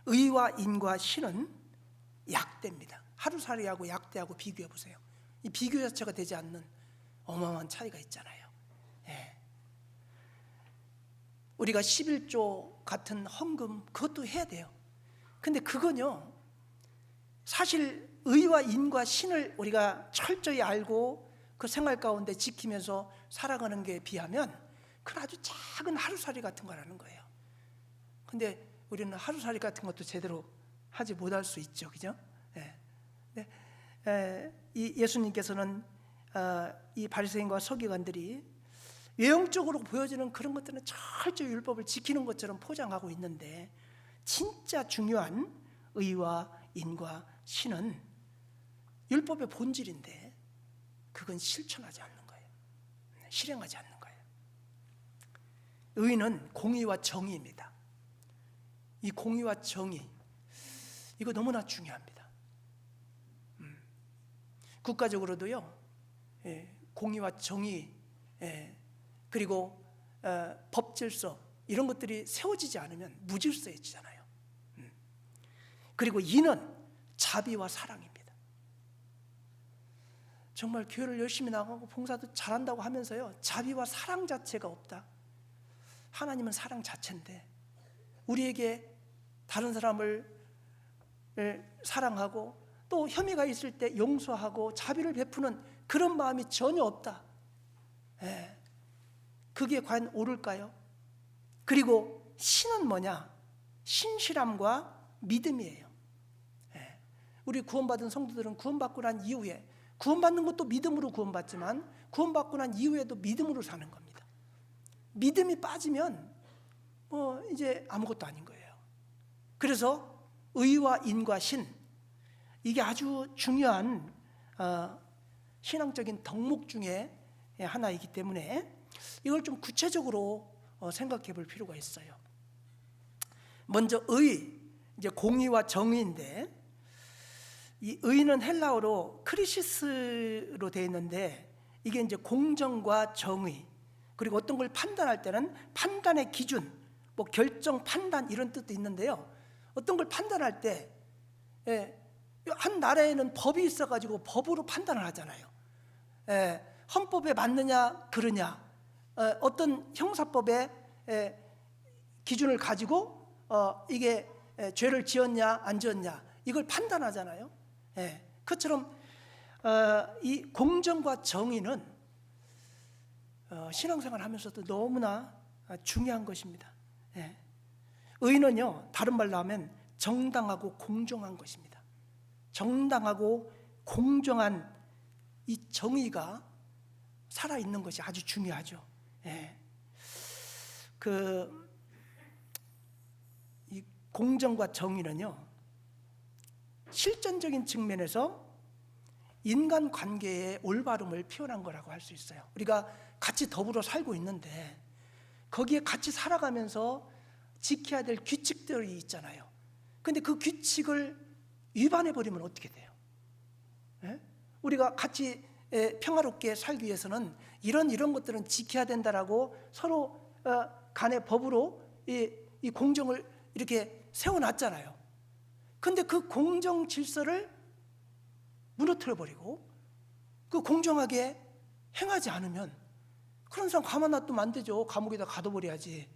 Speaker 2: 의와 인과 신은 약대입니다. 하루살이하고 약대하고 비교해 보세요. 이 비교 자체가 되지 않는 어마어마한 차이가 있잖아요. 우리가 11조 같은 헌금 그것도 해야 돼요. 근데 그건요, 사실 의와 인과 신을 우리가 철저히 알고 그 생활 가운데 지키면서 살아가는 게 비하면 그건 아주 작은 하루살이 같은 거라는 거예요. 근데 우리는 하루살이 같은 것도 제대로 하지 못할 수 있죠, 그죠? 이 예수님께서는 이 바리새인과 서기관들이 외형적으로 보여지는 그런 것들은 철저히 율법을 지키는 것처럼 포장하고 있는데, 진짜 중요한 의와 인과 신은 율법의 본질인데 그건 실천하지 않는 거예요. 실행하지 않는 거예요. 의는 공의와 정의입니다. 이 공의와 정의, 이거 너무나 중요합니다. 국가적으로도요, 공의와 정의, 그리고 법질서 이런 것들이 세워지지 않으면 무질서해지잖아요. 그리고 인은 자비와 사랑입니다. 정말 교회를 열심히 나가고 봉사도 잘한다고 하면서요, 자비와 사랑 자체가 없다. 하나님은 사랑 자체인데 우리에게 다른 사람을 사랑하고 또 혐의가 있을 때 용서하고 자비를 베푸는 그런 마음이 전혀 없다. 그게 과연 옳을까요? 그리고 신은 뭐냐? 신실함과 믿음이에요. 우리 구원받은 성도들은 구원받고 난 이후에, 구원받는 것도 믿음으로 구원받지만 구원받고 난 이후에도 믿음으로 사는 겁니다. 믿음이 빠지면 이제 아무것도 아닌 거예요. 그래서 의와 인과 신, 이게 아주 중요한 신앙적인 덕목 중에 하나이기 때문에 이걸 좀 구체적으로 생각해 볼 필요가 있어요. 먼저 의, 이제 공의와 정의인데, 이 의는 헬라어로 크리시스로 되어 있는데 이게 이제 공정과 정의, 그리고 어떤 걸 판단할 때는 판단의 기준, 뭐 결정, 판단 이런 뜻도 있는데요. 어떤 걸 판단할 때, 한 나라에는 법이 있어가지고 법으로 판단을 하잖아요. 헌법에 맞느냐 그러냐, 어떤 형사법의 기준을 가지고 이게 죄를 지었냐 안 지었냐 이걸 판단하잖아요. 그처럼 이 공정과 정의는 신앙생활 하면서도 너무나 중요한 것입니다. 의는요, 다른 말로 하면 정당하고 공정한 것입니다. 정당하고 공정한 이 정의가 살아있는 것이 아주 중요하죠. 이 공정과 정의는요, 실전적인 측면에서 인간 관계의 올바름을 표현한 거라고 할 수 있어요. 우리가 같이 더불어 살고 있는데 거기에 같이 살아가면서 지켜야 될 규칙들이 있잖아요. 근데 그 규칙을 위반해 버리면 어떻게 돼요? 우리가 같이 평화롭게 살기 위해서는 이런 것들은 지켜야 된다라고 서로 간의 법으로 이 공정을 이렇게 세워놨잖아요. 근데 그 공정 질서를 무너뜨려 버리고 그 공정하게 행하지 않으면 그런 사람 가만 놔두면 안 되죠. 감옥에다 가둬버려야지.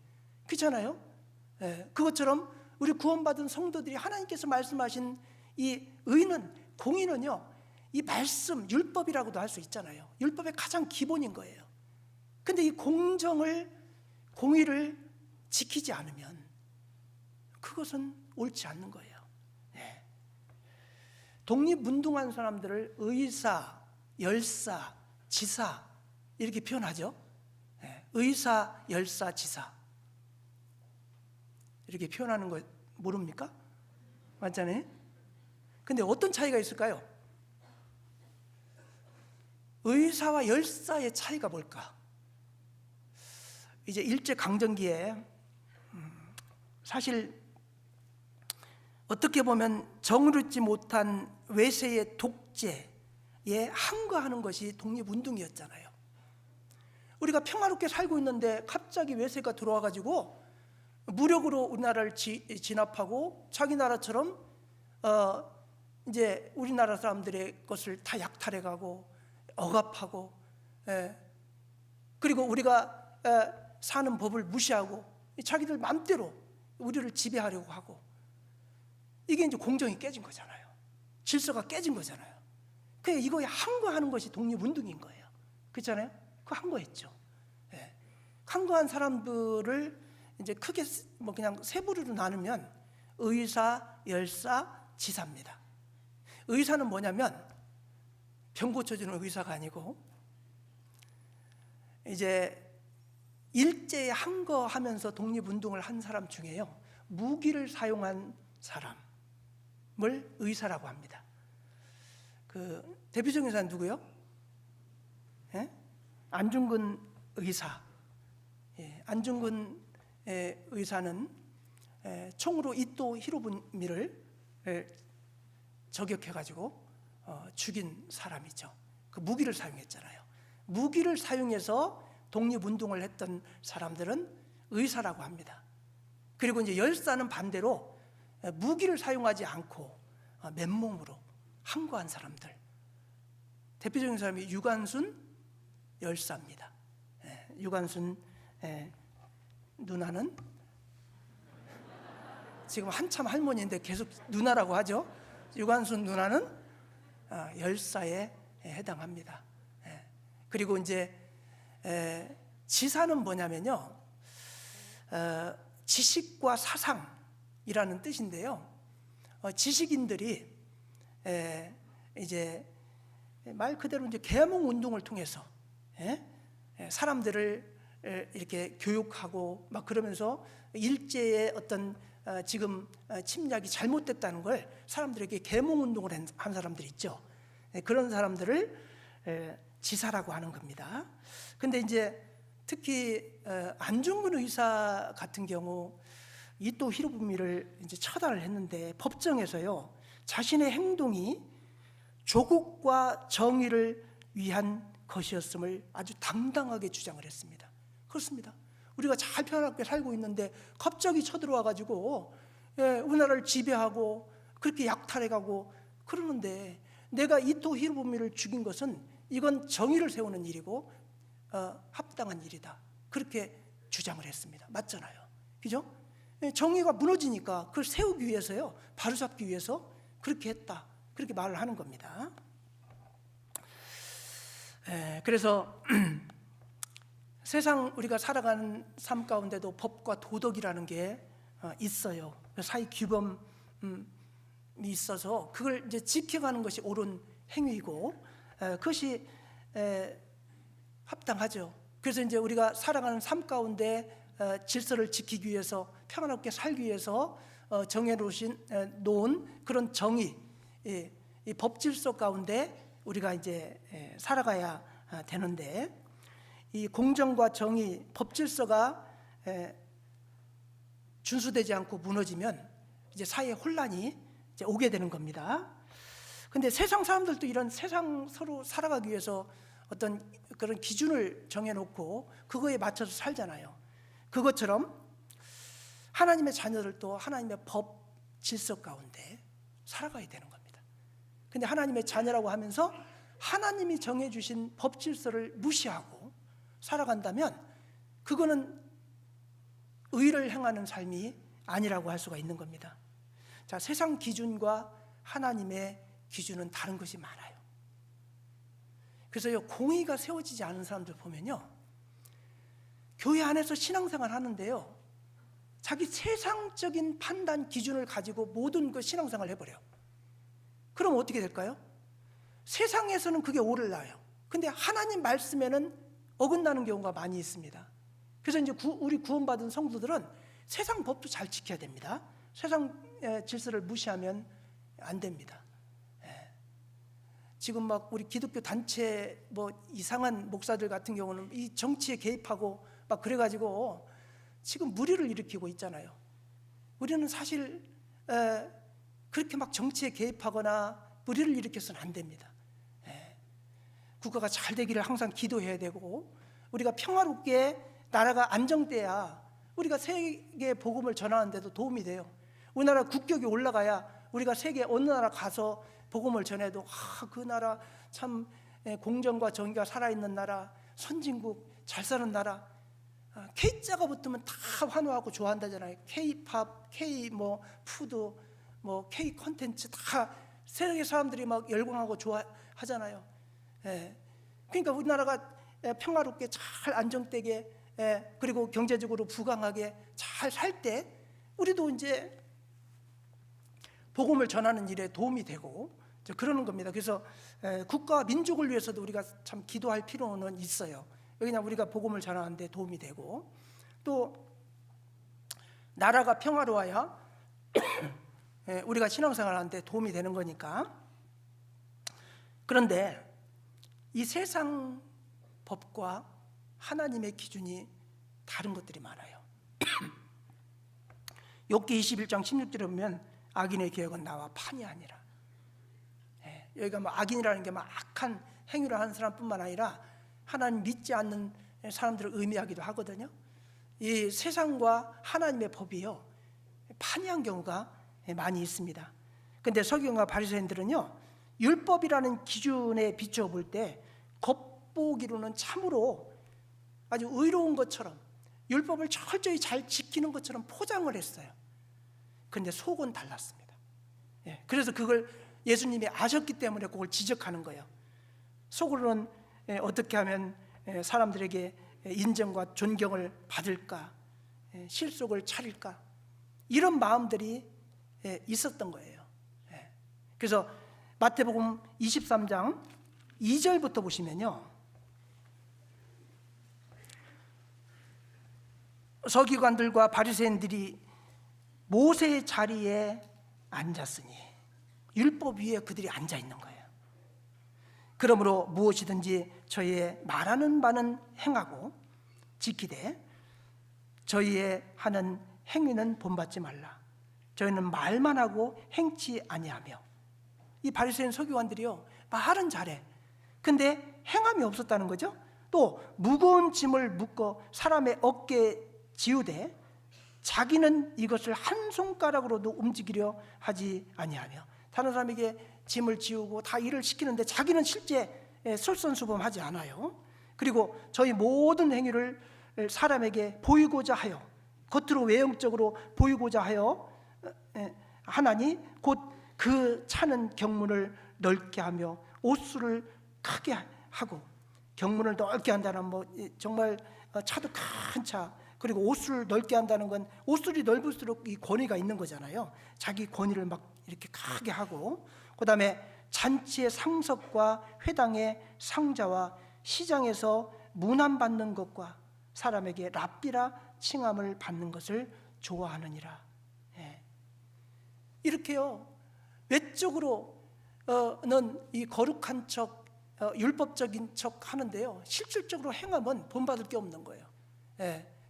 Speaker 2: 그렇잖아요? 그것처럼 우리 구원받은 성도들이 하나님께서 말씀하신 이 의는, 공의는요, 이 말씀, 율법이라고도 할 수 있잖아요. 율법의 가장 기본인 거예요. 근데 이 공정을, 공의를 지키지 않으면 그것은 옳지 않는 거예요. 독립운동한 사람들을 의사, 열사, 지사 이렇게 표현하죠. 의사, 열사, 지사 이렇게 표현하는 거 모릅니까? 맞잖아요. 근데 어떤 차이가 있을까요? 의사와 열사의 차이가 뭘까? 이제 일제강점기에 사실 어떻게 보면 정의롭지 못한 외세의 독재에 항거하는 것이 독립운동이었잖아요. 우리가 평화롭게 살고 있는데 갑자기 외세가 들어와가지고 무력으로 우리나라를 진압하고 자기 나라처럼 이제 우리나라 사람들의 것을 다 약탈해가고 억압하고, 그리고 우리가 사는 법을 무시하고 자기들 마음대로 우리를 지배하려고 하고, 이게 이제 공정이 깨진 거잖아요. 질서가 깨진 거잖아요. 그래 이거에 항거하는 것이 독립운동인 거예요. 그렇잖아요? 그 항거했죠. 항거한 사람들을 이제 크게 뭐 그냥 세 부류로 나누면 의사, 열사, 지사입니다. 의사는 뭐냐면 병 고쳐주는 의사가 아니고 이제 일제에 항거하면서 독립운동을 한 사람 중에요, 무기를 사용한 사람을 의사라고 합니다. 그 대표적인 의사는 누구요? 안중근 의사. 안중근 의사는 총으로 이토 히로부미를 저격해가지고 죽인 사람이죠. 그 무기를 사용했잖아요. 무기를 사용해서 독립운동을 했던 사람들은 의사라고 합니다. 그리고 이제 열사는 반대로 무기를 사용하지 않고 맨몸으로 항거한 사람들. 대표적인 사람이 유관순 열사입니다. 유관순 누나는 지금 한참 할머니인데 계속 누나라고 하죠. 유관순 누나는 열사에 해당합니다. 그리고 이제 지사는 뭐냐면요, 지식과 사상이라는 뜻인데요, 지식인들이 이제 말 그대로 이제 계몽 운동을 통해서 사람들을 이렇게 교육하고 막 그러면서 일제의 어떤 지금 침략이 잘못됐다는 걸 사람들에게 계몽 운동을 한 사람들 있죠. 그런 사람들을 지사라고 하는 겁니다. 근데 이제 특히 안중근 의사 같은 경우 이토 히로부미를 이제 처단을 했는데 법정에서요, 자신의 행동이 조국과 정의를 위한 것이었음을 아주 당당하게 주장을 했습니다. 그렇습니다. 우리가 잘 편하게 살고 있는데 갑자기 쳐들어와 가지고 우리나라를 지배하고 그렇게 약탈해가고 그러는데 내가 이토 히로부미를 죽인 것은 이건 정의를 세우는 일이고 합당한 일이다. 그렇게 주장을 했습니다. 맞잖아요. 그죠? 정의가 무너지니까 그걸 세우기 위해서요, 바로잡기 위해서 그렇게 했다. 그렇게 말을 하는 겁니다. 그래서 세상 우리가 살아가는 삶 가운데도 법과 도덕이라는 게 있어요. 사회 규범이 있어서 그걸 이제 지켜가는 것이 옳은 행위이고 그것이 합당하죠. 그래서 이제 우리가 살아가는 삶 가운데 질서를 지키기 위해서 평안하게 살기 위해서 정해놓은 그런 정의, 이 법질서 가운데 우리가 이제 살아가야 되는데 이 공정과 정의, 법질서가 준수되지 않고 무너지면 이제 사회에 혼란이 이제 오게 되는 겁니다. 근데 세상 사람들도 이런 세상 서로 살아가기 위해서 어떤 그런 기준을 정해놓고 그거에 맞춰서 살잖아요. 그것처럼 하나님의 자녀들도 하나님의 법 질서 가운데 살아가야 되는 겁니다. 근데 하나님의 자녀라고 하면서 하나님이 정해주신 법 질서를 무시하고 살아간다면 그거는 의를 행하는 삶이 아니라고 할 수가 있는 겁니다. 자, 세상 기준과 하나님의 기준은 다른 것이 많아요. 그래서 공의가 세워지지 않은 사람들 보면요, 교회 안에서 신앙생활 하는데요, 자기 세상적인 판단 기준을 가지고 모든 그 신앙생활을 해버려요. 그럼 어떻게 될까요? 세상에서는 그게 옳을 나요. 근데 하나님 말씀에는 어긋나는 경우가 많이 있습니다. 그래서 이제 우리 구원받은 성도들은 세상 법도 잘 지켜야 됩니다. 세상 질서를 무시하면 안 됩니다. 지금 막 우리 기독교 단체 뭐 이상한 목사들 같은 경우는 이 정치에 개입하고 막 그래가지고 지금 무리를 일으키고 있잖아요. 우리는 사실 그렇게 막 정치에 개입하거나 무리를 일으켜서는 안 됩니다. 국가가 잘 되기를 항상 기도해야 되고 우리가 평화롭게 나라가 안정돼야 우리가 세계 복음을 전하는 데도 도움이 돼요. 우리나라 국격이 올라가야 우리가 세계 어느 나라 가서 복음을 전해도 그 나라 참 공정과 정의가 살아있는 나라, 선진국, 잘 사는 나라. K자가 붙으면 다 환호하고 좋아한다잖아요. K-팝, K 뭐 푸드, 뭐 K 콘텐츠 다 세계 사람들이 막 열광하고 좋아하잖아요. 그러니까 우리나라가 평화롭게 잘 안정되게 그리고 경제적으로 부강하게 잘 살 때 우리도 이제 복음을 전하는 일에 도움이 되고 그러는 겁니다. 그래서 국가와 민족을 위해서도 우리가 참 기도할 필요는 있어요. 왜냐하면 우리가 복음을 전하는 데 도움이 되고 또 나라가 평화로워야 우리가 신앙생활 하는 데 도움이 되는 거니까. 그런데 이 세상 법과 하나님의 기준이 다른 것들이 많아요. 욥기 21장 16절에 보면 악인의 계획은 나와 판이 아니라, 여기가 뭐 악인이라는 게 막 악한 행위를 하는 사람뿐만 아니라 하나님 믿지 않는 사람들을 의미하기도 하거든요. 이 세상과 하나님의 법이요 판이한 경우가 많이 있습니다. 근데 서기관과 바리새인들은요 율법이라는 기준에 비추어 볼 때 겉보기로는 참으로 아주 의로운 것처럼 율법을 철저히 잘 지키는 것처럼 포장을 했어요. 그런데 속은 달랐습니다. 그래서 그걸 예수님이 아셨기 때문에 그걸 지적하는 거예요. 속으로는 어떻게 하면 사람들에게 인정과 존경을 받을까, 실속을 차릴까, 이런 마음들이 있었던 거예요. 그래서 마태복음 23장 2절부터 보시면요, 서기관들과 바리새인들이 모세의 자리에 앉았으니 율법 위에 그들이 앉아 있는 거예요. 그러므로 무엇이든지 저희의 말하는 바는 행하고 지키되 저희의 하는 행위는 본받지 말라. 저희는 말만 하고 행치 아니하며. 이 바리새인 서기관들이요 말은 잘해. 근데 행함이 없었다는 거죠. 또 무거운 짐을 묶어 사람의 어깨에 지우되 자기는 이것을 한 손가락으로도 움직이려 하지 아니하며, 다른 사람에게 짐을 지우고 다 일을 시키는데 자기는 실제 솔선수범하지 않아요. 그리고 저희 모든 행위를 사람에게 보이고자 하여, 겉으로 외형적으로 보이고자 하여 하나니 곧 그 차는 경문을 넓게 하며 옷수를 크게 하고, 경문을 넓게 한다는 뭐 정말 차도 큰 차, 그리고 옷수를 넓게 한다는 건 옷술이 넓을수록 이 권위가 있는 거잖아요. 자기 권위를 막 이렇게 크게 하고, 그 다음에 잔치의 상석과 회당의 상자와 시장에서 문안받는 것과 사람에게 랍비라 칭함을 받는 것을 좋아하느니라. 이렇게요, 외적으로는 이 거룩한 척, 율법적인 척 하는데요, 실질적으로 행하면 본받을 게 없는 거예요.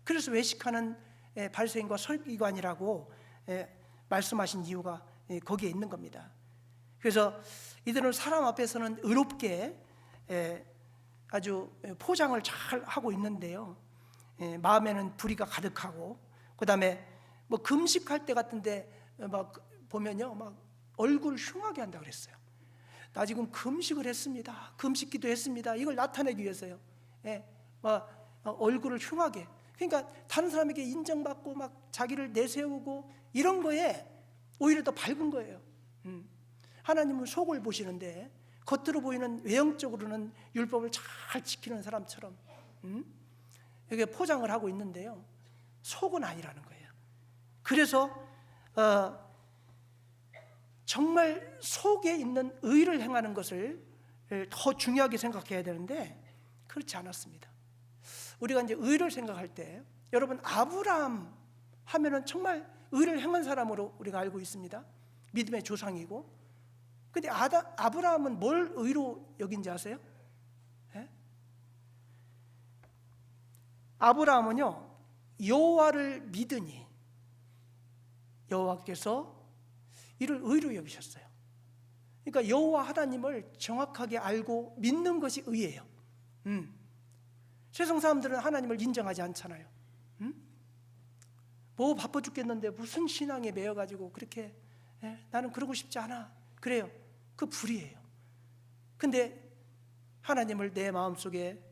Speaker 2: 그래서 외식하는 바리새인과 서기관이라고 말씀하신 이유가 거기에 있는 겁니다. 그래서 이들은 사람 앞에서는 의롭게 아주 포장을 잘 하고 있는데요, 마음에는 불의가 가득하고, 그 다음에 뭐 금식할 때 같은데 막 보면요, 막 얼굴 흉하게 한다고 그랬어요. 나 지금 금식을 했습니다, 금식 기도했습니다, 이걸 나타내기 위해서요. 막 얼굴을 흉하게, 그러니까 다른 사람에게 인정받고 막 자기를 내세우고 이런 거에 오히려 더 밝은 거예요. 하나님은 속을 보시는데 겉으로 보이는 외형적으로는 율법을 잘 지키는 사람처럼 이게 포장을 하고 있는데요, 속은 아니라는 거예요. 그래서 정말 속에 있는 의를 행하는 것을 더 중요하게 생각해야 되는데 그렇지 않았습니다. 우리가 이제 의를 생각할 때, 여러분 아브라함 하면은 정말 의를 행한 사람으로 우리가 알고 있습니다. 믿음의 조상이고. 근데 아브라함은 뭘 의로 여긴지 아세요? 아브라함은요, 여호와를 믿으니 여호와께서 이를 의로 여기셨어요. 그러니까 여호와 하나님을 정확하게 알고 믿는 것이 의예요. 세상 사람들은 하나님을 인정하지 않잖아요. 뭐 바빠 죽겠는데 무슨 신앙에 매여가지고 그렇게 나는 그러고 싶지 않아, 그래요. 그 불이에요. 근데 하나님을 내 마음속에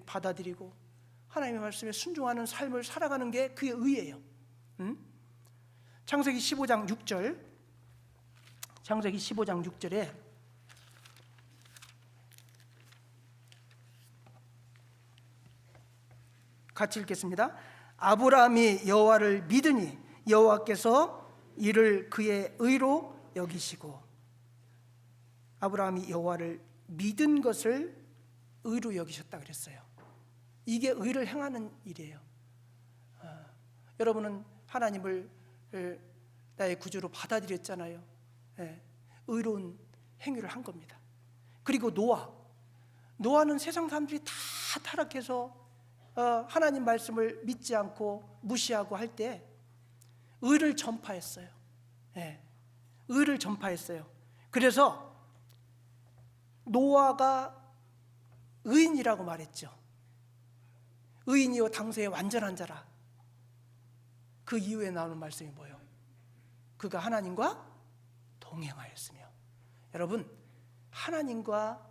Speaker 2: 받아들이고 하나님의 말씀에 순종하는 삶을 살아가는 게 그의 의예요. 창세기 15장 6절, 창세기 15장 6절에 같이 읽겠습니다. 아브라함이 여호와를 믿으니 여호와께서 이를 그의 의로 여기시고, 아브라함이 여호와를 믿은 것을 의로 여기셨다 그랬어요. 이게 의를 행하는 일이에요. 여러분은 하나님을 나의 구주로 받아들였잖아요. 의로운 행위를 한 겁니다. 그리고 노아는 세상 사람들이 다 타락해서 하나님 말씀을 믿지 않고 무시하고 할 때 의를 전파했어요. 의를 전파했어요. 그래서 노아가 의인이라고 말했죠. 의인이요 당세의 완전한 자라. 그 이후에 나오는 말씀이 뭐예요? 그가 하나님과 동행하였으며. 여러분, 하나님과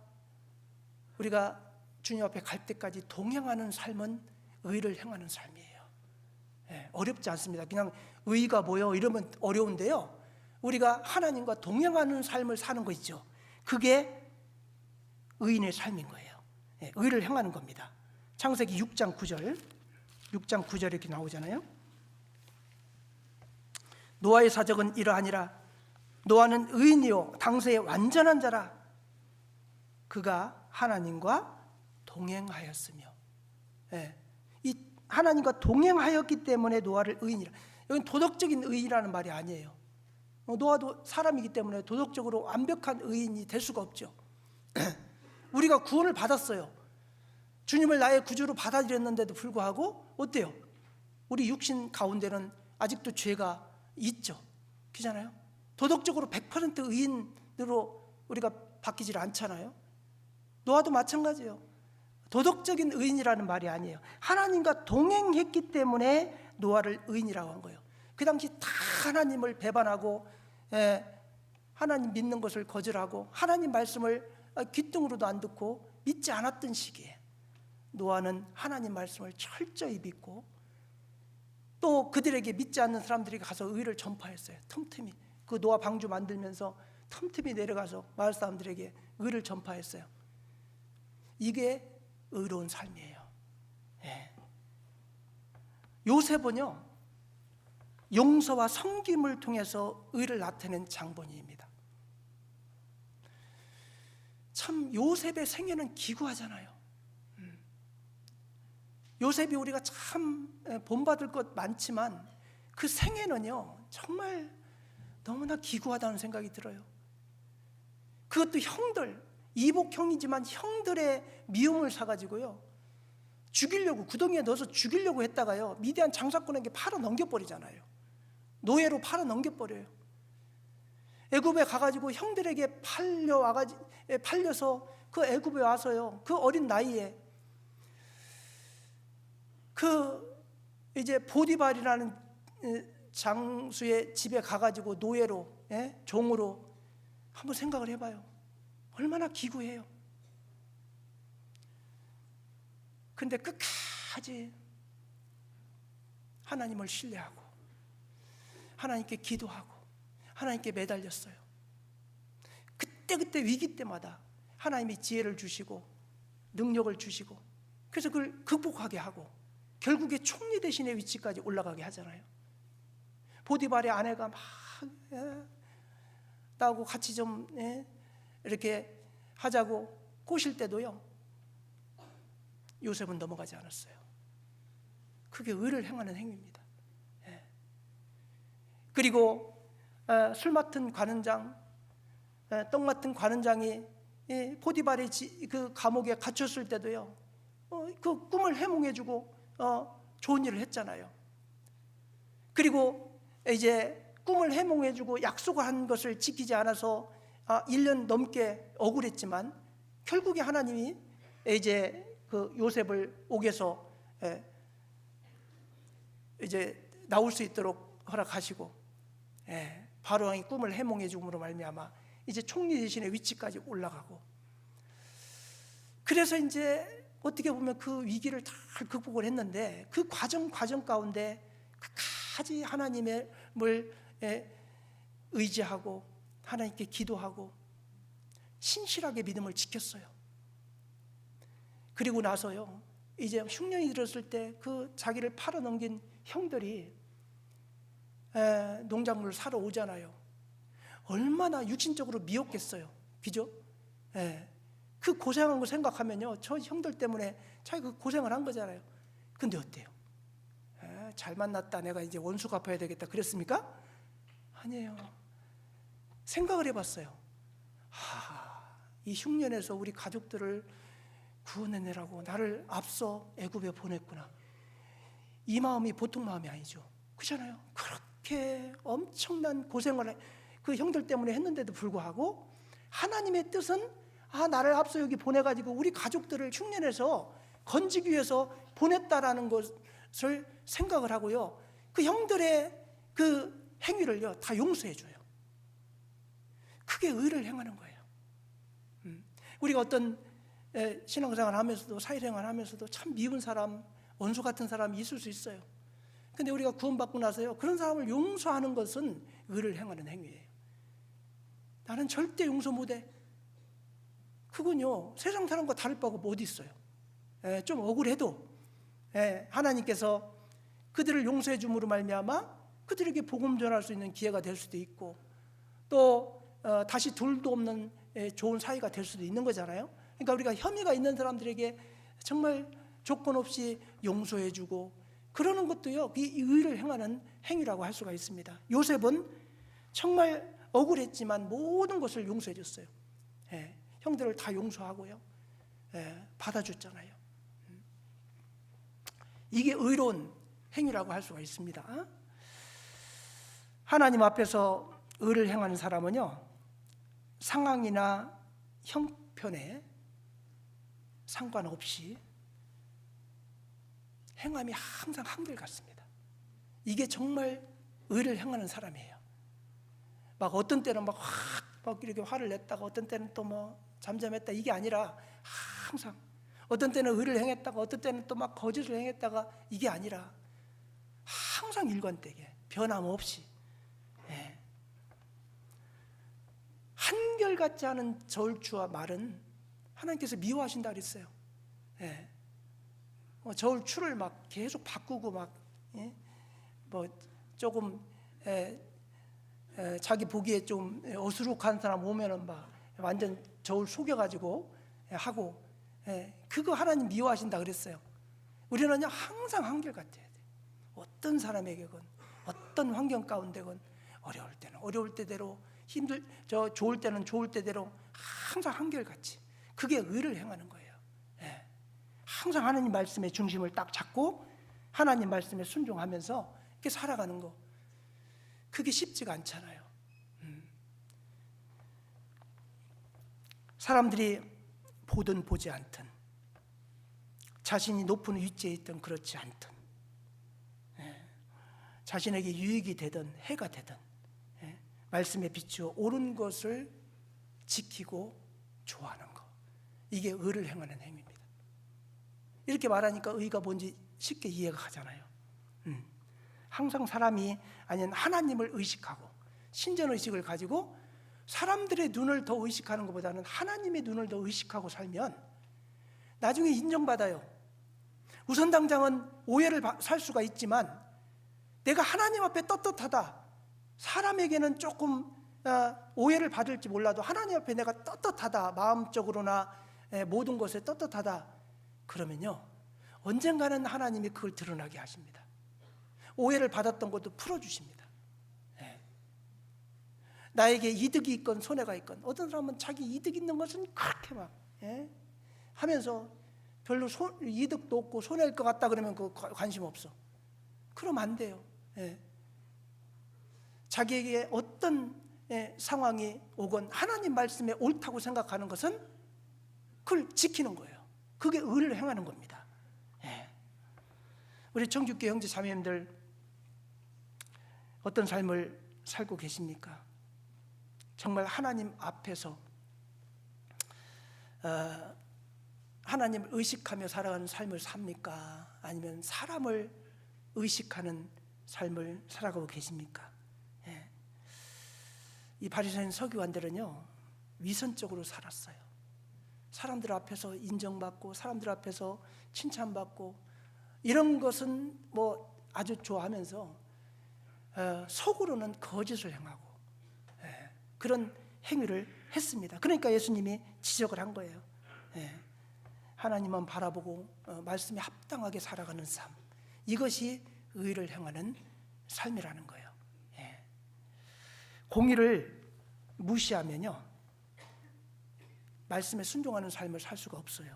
Speaker 2: 우리가 주님 앞에 갈 때까지 동행하는 삶은 의를 행하는 삶이에요. 어렵지 않습니다. 그냥 의가 뭐요? 이러면 어려운데요, 우리가 하나님과 동행하는 삶을 사는 거 있죠. 그게 의인의 삶인 거예요. 의를 행하는 겁니다. 창세기 6장 9절 이렇게 나오잖아요. 노아의 사적은 이러하니라. 노아는 의인이요 당세의 완전한 자라. 그가 하나님과 동행하였으며. 이 하나님과 동행하였기 때문에 노아를 의인이라. 여기는 도덕적인 의인이라는 말이 아니에요. 노아도 사람이기 때문에 도덕적으로 완벽한 의인이 될 수가 없죠. 우리가 구원을 받았어요. 주님을 나의 구주로 받아들였는데도 불구하고 어때요? 우리 육신 가운데는 아직도 죄가 있죠. 그렇잖아요. 도덕적으로 100% 의인으로 우리가 바뀌질 않잖아요. 노아도 마찬가지예요. 도덕적인 의인이라는 말이 아니에요. 하나님과 동행했기 때문에 노아를 의인이라고 한 거예요. 그 당시 다 하나님을 배반하고 하나님 믿는 것을 거절하고 하나님 말씀을 귀등으로도 안 듣고 믿지 않았던 시기에 노아는 하나님 말씀을 철저히 믿고 또 그들에게 믿지 않는 사람들에게 가서 의를 전파했어요. 틈틈이 그 노아 방주 만들면서 틈틈이 내려가서 마을 사람들에게 의를 전파했어요. 이게 의로운 삶이에요. 요셉은요, 용서와 섬김을 통해서 의를 나타낸 장본인입니다. 참 요셉의 생애는 기구하잖아요. 요셉이 우리가 참 본받을 것 많지만 그 생애는요 정말 너무나 기구하다는 생각이 들어요. 그것도 형들, 이복 형이지만 형들의 미움을 사가지고요 죽이려고, 구덩이에 넣어서 죽이려고 했다가요 미디안 장사꾼에게 팔아 넘겨버리잖아요. 노예로 팔아 넘겨버려요. 애굽에 가가지고 형들에게 팔려서 그 애굽에 와서요 그 어린 나이에 그 이제 보디발이라는 장수의 집에 가가지고 노예로, 종으로 한번 생각을 해봐요. 얼마나 기구해요. 근데 끝까지 하나님을 신뢰하고 하나님께 기도하고 하나님께 매달렸어요. 그때 위기 때마다 하나님이 지혜를 주시고 능력을 주시고 그래서 그걸 극복하게 하고 결국에 총리 대신의 위치까지 올라가게 하잖아요. 보디발의 아내가 막 나하고 같이 좀 이렇게 하자고 꼬실 때도요 요셉은 넘어가지 않았어요. 그게 의를 행하는 행위입니다. 그리고 술 맡은 관원장, 떡 맡은 관원장이 보디발의 그 감옥에 갇혔을 때도요 그 꿈을 해몽해주고 좋은 일을 했잖아요. 그리고 이제 꿈을 해몽해주고 약속을 한 것을 지키지 않아서 1년 넘게 억울했지만 결국에 하나님이 이제 그 요셉을 옥에서 이제 나올 수 있도록 허락하시고 바로 왕이 꿈을 해몽해 줌으로 말미암아 이제 총리 대신의 위치까지 올라가고 그래서 이제 어떻게 보면 그 위기를 잘 극복을 했는데 그 과정 가운데 끝까지 하나님을 의지하고 하나님께 기도하고 신실하게 믿음을 지켰어요. 그리고 나서요 이제 흉년이 들었을 때 그 자기를 팔아넘긴 형들이 농작물을 사러 오잖아요. 얼마나 육신적으로 미웠겠어요. 그죠? 그 고생한 거 생각하면요 저 형들 때문에 자기가 고생을 한 거잖아요. 근데 어때요? 잘 만났다, 내가 이제 원수 갚아야 되겠다 그랬습니까? 아니에요. 생각을 해봤어요. 이 흉년에서 우리 가족들을 구원해내라고 나를 앞서 애굽에 보냈구나. 이 마음이 보통 마음이 아니죠. 그렇잖아요. 그렇게 엄청난 고생을 그 형들 때문에 했는데도 불구하고 하나님의 뜻은 나를 앞서 여기 보내가지고 우리 가족들을 흉년에서 건지기 위해서 보냈다라는 것을 생각을 하고요 그 형들의 그 행위를요 다 용서해줘요. 그게 의를 행하는 거예요. 우리가 어떤 신앙생활 하면서도 사회생활 하면서도 참 미운 사람, 원수 같은 사람이 있을 수 있어요. 근데 우리가 구원받고 나서요 그런 사람을 용서하는 것은 의를 행하는 행위예요. 나는 절대 용서 못해. 그건요 세상 사람과 다를 바가 뭐 어디 있어요. 좀 억울해도 하나님께서 그들을 용서해 줌으로 말미암아 그들에게 복음 전할 수 있는 기회가 될 수도 있고 또 다시 둘도 없는 좋은 사이가 될 수도 있는 거잖아요. 그러니까 우리가 혐의가 있는 사람들에게 정말 조건 없이 용서해 주고 그러는 것도요 이 의를 행하는 행위라고 할 수가 있습니다. 요셉은 정말 억울했지만 모든 것을 용서해 줬어요. 형들을 다 용서하고요 받아줬잖아요. 이게 의로운 행위라고 할 수가 있습니다. 하나님 앞에서 의를 행하는 사람은요 상황이나 형편에 상관없이 행함이 항상 한결같습니다. 이게 정말 의를 행하는 사람이에요. 막 어떤 때는 막 이렇게 화를 냈다가 어떤 때는 또 뭐 잠잠했다, 이게 아니라 항상 어떤 때는 의를 행했다가 어떤 때는 또 막 거짓을 행했다가, 이게 아니라 항상 일관되게 변함없이, 예. 한결같지 않은 저울추와 말은 하나님께서 미워하신다 그랬어요. 예. 저울추를 막 계속 바꾸고 막, 예? 뭐 조금 자기 보기에 좀 어수룩한 사람 오면은 막 완전 저울 속여가지고 하고, 그거 하나님 미워하신다 그랬어요. 우리는요 항상 한결같아야 돼. 어떤 사람에게건 어떤 환경 가운데건 어려울 때는 어려울 때대로, 좋을 때는 좋을 때대로 항상 한결같이, 그게 의를 행하는 거예요. 항상 하나님 말씀의 중심을 딱 잡고 하나님 말씀에 순종하면서 이렇게 살아가는 거, 그게 쉽지가 않잖아요. 사람들이 보든 보지 않든, 자신이 높은 위치에 있든 그렇지 않든, 자신에게 유익이 되든 해가 되든, 말씀에 비추어 옳은 것을 지키고 좋아하는 것, 이게 의를 행하는 행위입니다. 이렇게 말하니까 의가 뭔지 쉽게 이해가 가잖아요. 항상 사람이, 아니면 하나님을 의식하고 신전의식을 가지고 사람들의 눈을 더 의식하는 것보다는 하나님의 눈을 더 의식하고 살면 나중에 인정받아요. 우선 당장은 오해를 살 수가 있지만, 내가 하나님 앞에 떳떳하다, 사람에게는 조금 오해를 받을지 몰라도 하나님 앞에 내가 떳떳하다, 마음적으로나 모든 것에 떳떳하다, 그러면요 언젠가는 하나님이 그걸 드러나게 하십니다. 오해를 받았던 것도 풀어주십니다. 나에게 이득이 있건 손해가 있건, 어떤 사람은 자기 이득 있는 것은 그렇게 막 하면서 별로 이득도 없고 손해일 것 같다 그러면 그 관심 없어. 그러면 안 돼요. 자기에게 어떤 상황이 오건 하나님 말씀에 옳다고 생각하는 것은 그걸 지키는 거예요. 그게 의를 행하는 겁니다. 우리 청주교회 형제 자매님들 어떤 삶을 살고 계십니까? 정말 하나님 앞에서 하나님을 의식하며 살아가는 삶을 삽니까? 아니면 사람을 의식하는 삶을 살아가고 계십니까? 이 바리새인 서기관들은요 위선적으로 살았어요. 사람들 앞에서 인정받고 사람들 앞에서 칭찬받고 이런 것은 뭐 아주 좋아하면서 속으로는 거짓을 행하고 그런 행위를 했습니다. 그러니까 예수님이 지적을 한 거예요. 하나님만 바라보고 말씀에 합당하게 살아가는 삶, 이것이 의를 행하는 삶이라는 거예요. 공의를 무시하면요 말씀에 순종하는 삶을 살 수가 없어요.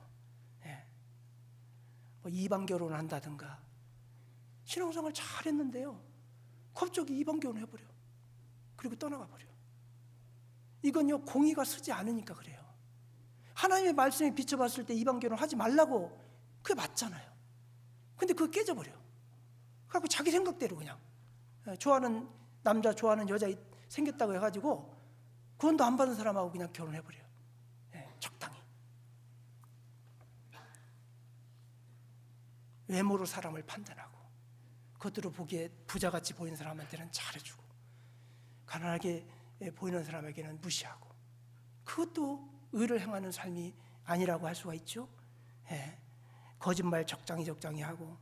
Speaker 2: 뭐 이방 결혼을 한다든가, 신앙생활 잘했는데요 갑자기 이방 결혼해버려. 그리고 떠나가 버려. 이건요 공의가 서지 않으니까 그래요. 하나님의 말씀에 비춰봤을 때 이방 결혼 하지 말라고, 그게 맞잖아요. 근데 그거 깨져버려. 그래갖고 자기 생각대로 그냥 좋아하는 남자, 좋아하는 여자 생겼다고 해가지고 구원도 안 받은 사람하고 그냥 결혼해버려요. 적당히. 외모로 사람을 판단하고, 겉으로 보기에 부자같이 보이는 사람한테는 잘해주고, 가난하게 보이는 사람에게는 무시하고, 그것도 의를 행하는 삶이 아니라고 할 수가 있죠. 거짓말 적당히 하고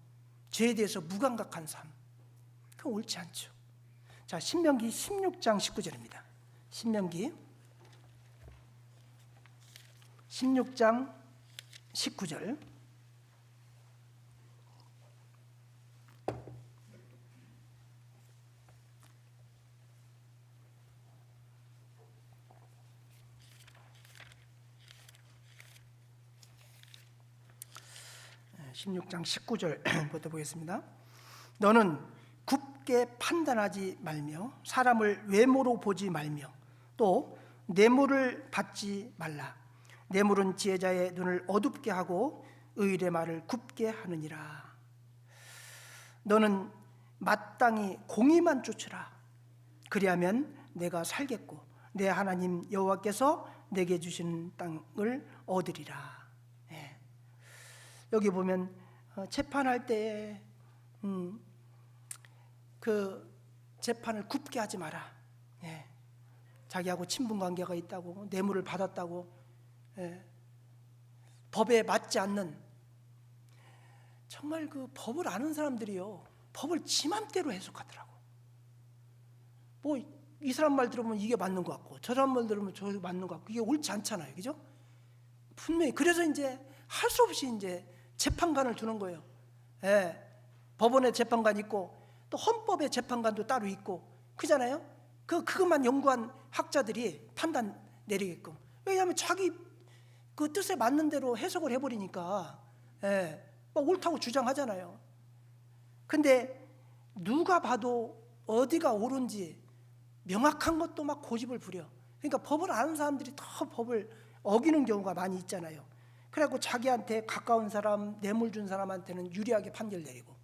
Speaker 2: 죄에 대해서 무감각한 삶, 그건 옳지 않죠. 자, 신명기 16장 19절입니다. 신명기 16장 19절. 네, 16장 19절부터 보겠습니다. 너는 굽게 판단하지 말며 사람을 외모로 보지 말며 또 뇌물을 받지 말라. 뇌물은 지혜자의 눈을 어둡게 하고 의인의 말을 굽게 하느니라. 너는 마땅히 공의만 쫓으라. 그리하면 내가 살겠고 내 하나님 여호와께서 내게 주시는 땅을 얻으리라. 예. 여기 보면 재판할 때 그 재판을 굽게 하지 마라. 예. 자기하고 친분 관계가 있다고, 뇌물을 받았다고, 예. 법에 맞지 않는, 정말 그 법을 아는 사람들이요, 법을 지 맘대로 해석하더라고. 뭐 이 사람 말 들으면 이게 맞는 것 같고, 저 사람 말 들으면 저게 맞는 것 같고, 이게 옳지 않잖아요, 그죠? 분명히 그래서 이제 할 수 없이 이제 재판관을 두는 거예요. 예. 법원에 재판관 있고 또 헌법에 재판관도 따로 있고 그잖아요. 그것만 연구한 학자들이 판단 내리게끔. 왜냐하면 자기 그 뜻에 맞는 대로 해석을 해버리니까, 예, 막 옳다고 주장하잖아요. 근데 누가 봐도 어디가 옳은지 명확한 것도 막 고집을 부려. 그러니까 법을 아는 사람들이 더 법을 어기는 경우가 많이 있잖아요. 그래갖고 자기한테 가까운 사람, 뇌물 준 사람한테는 유리하게 판결 내리고,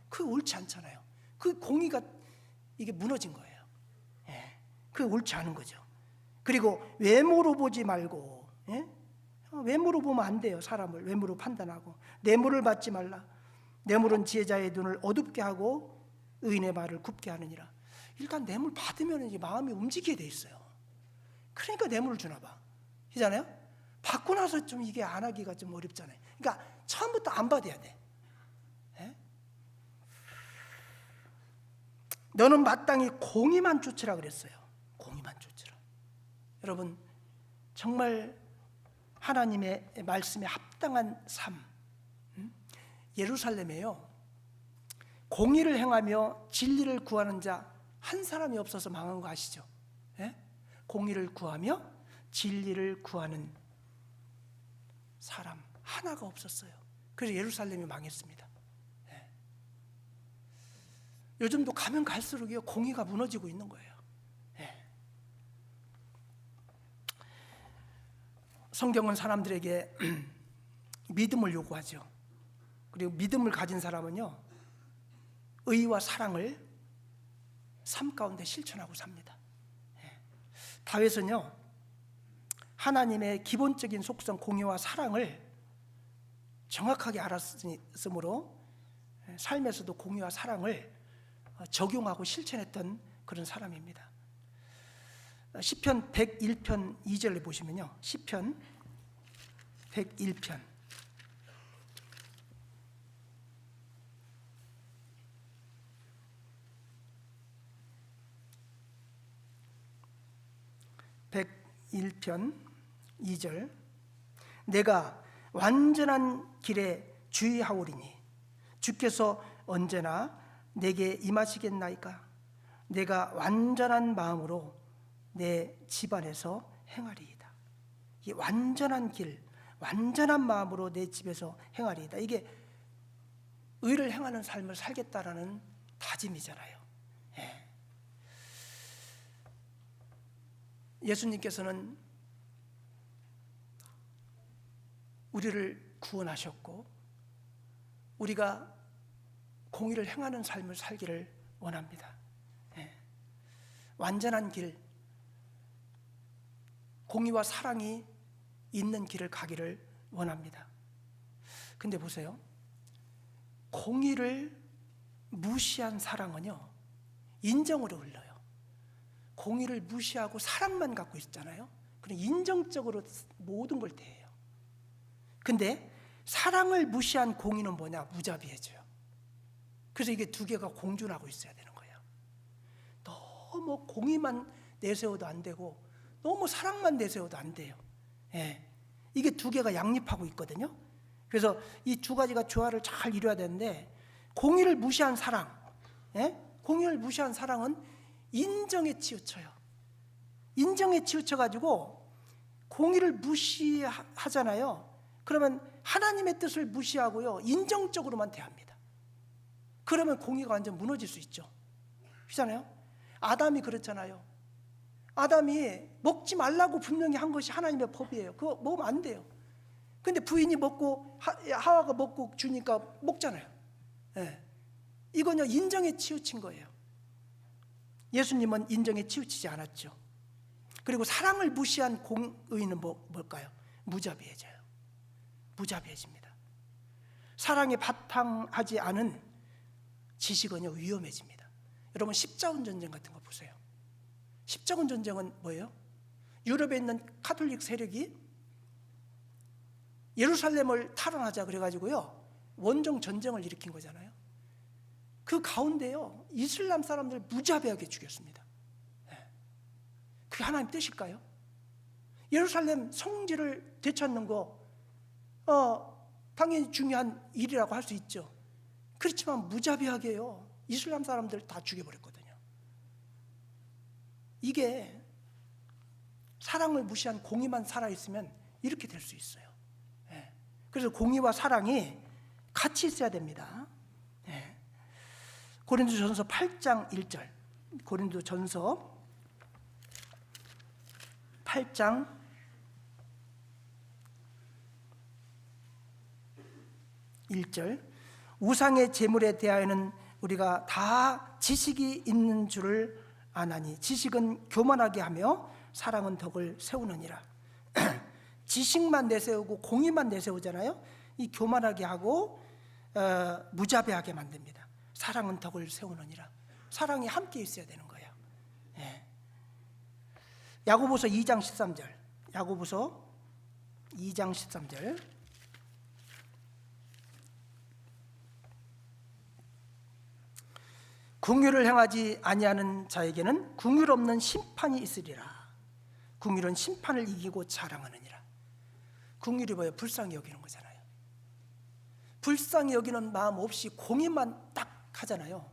Speaker 2: 그게 옳지 않잖아요. 그 공의가 이게 무너진 거예요. 예, 그게 옳지 않은 거죠. 그리고 외모로 보지 말고, 예? 외모로 보면 안 돼요. 사람을 외모로 판단하고. 뇌물을 받지 말라. 뇌물은 지혜자의 눈을 어둡게 하고 의인의 말을 굽게 하느니라. 일단 뇌물 받으면 이제 마음이 움직이게 돼 있어요. 그러니까 뇌물을 주나 봐. 그잖아요. 받고 나서 좀 이게 안 하기가 좀 어렵잖아요. 그러니까 처음부터 안 받아야 돼. 예? 너는 마땅히 공의만 쫓으라 그랬어요. 공의만 쫓으라. 여러분, 정말 하나님의 말씀에 합당한 삶. 예루살렘에요, 공의를 행하며 진리를 구하는 자 한 사람이 없어서 망한 거 아시죠? 예? 공의를 구하며 진리를 구하는 사람 하나가 없었어요. 그래서 예루살렘이 망했습니다. 예. 요즘도 가면 갈수록요, 공의가 무너지고 있는 거예요. 예. 성경은 사람들에게 믿음을 요구하죠. 그리고 믿음을 가진 사람은요, 의와 사랑을 삶 가운데 실천하고 삽니다. 예. 다윗은요, 하나님의 기본적인 속성 공의와 사랑을 정확하게 알았으므로 삶에서도 공의와 사랑을 적용하고 실천했던 그런 사람입니다. 시편 101편 2절을 보시면요, 시편 101편 101편 2절, 내가 완전한 길에 주의하오리니 주께서 언제나 내게 임하시겠나이까. 내가 완전한 마음으로 내 집안에서 행하리이다. 이 완전한 길, 완전한 마음으로 내 집에서 행하리이다. 이게 의를 행하는 삶을 살겠다라는 다짐이잖아요. 예. 예수님께서는 우리를 구원하셨고 우리가 공의를 행하는 삶을 살기를 원합니다. 예. 완전한 길, 공의와 사랑이 있는 길을 가기를 원합니다. 근데 보세요, 공의를 무시한 사랑은요, 인정으로 흘러요. 공의를 무시하고 사랑만 갖고 있잖아요. 그럼 인정적으로 모든 걸 대해요. 근데 사랑을 무시한 공의는 뭐냐? 무자비해져요. 그래서 이게 두 개가 공존하고 있어야 되는 거예요. 너무 공의만 내세워도 안 되고 너무 사랑만 내세워도 안 돼요. 예. 이게 두 개가 양립하고 있거든요. 그래서 이 두 가지가 조화를 잘 이루어야 되는데, 공의를 무시한 사랑, 예? 공의를 무시한 사랑은 인정에 치우쳐요. 인정에 치우쳐가지고 공의를 무시하잖아요. 그러면 하나님의 뜻을 무시하고요, 인정적으로만 대합니다. 그러면 공의가 완전 무너질 수 있죠. 그렇잖아요. 아담이 그렇잖아요. 아담이 먹지 말라고 분명히 한 것이 하나님의 법이에요. 그거 먹으면 안 돼요. 근데 부인이 먹고 하와가 먹고 주니까 먹잖아요. 예. 이건요 인정에 치우친 거예요. 예수님은 인정에 치우치지 않았죠. 그리고 사랑을 무시한 공의는 뭘까요? 무자비해져요. 무자비해집니다. 사랑에 바탕하지 않은 지식은요 위험해집니다. 여러분 십자군 전쟁 같은 거 보세요. 십자군 전쟁은 뭐예요? 유럽에 있는 카톨릭 세력이 예루살렘을 탈환하자 그래가지고요 원정 전쟁을 일으킨 거잖아요. 그 가운데요 이슬람 사람들 무자비하게 죽였습니다. 그게 하나님 뜻일까요? 예루살렘 성지를 되찾는 거 당연히 중요한 일이라고 할 수 있죠. 그렇지만 무자비하게요 이슬람 사람들 다 죽여버렸거든요. 이게 사랑을 무시한 공의만 살아있으면 이렇게 될 수 있어요. 그래서 공의와 사랑이 같이 있어야 됩니다. 고린도전서 8장 1절. 고린도전서 8장 1절. 우상의 제물에 대하여는 우리가 다 지식이 있는 줄을 아나니 지식은 교만하게 하며 사랑은 덕을 세우느니라. 지식만 내세우고 공의만 내세우잖아요. 이 교만하게 하고 무자비하게 만듭니다. 사랑은 덕을 세우느니라. 사랑이 함께 있어야 되는 거예요. 야고보서 2장 13절. 야고보서 2장 13절. 긍휼을 행하지 아니하는 자에게는 긍휼 없는 심판이 있으리라. 긍휼은 심판을 이기고 자랑하느니라. 긍휼이 뭐예요? 불쌍히 여기는 거잖아요. 불쌍히 여기는 마음 없이 공의만 딱 하잖아요.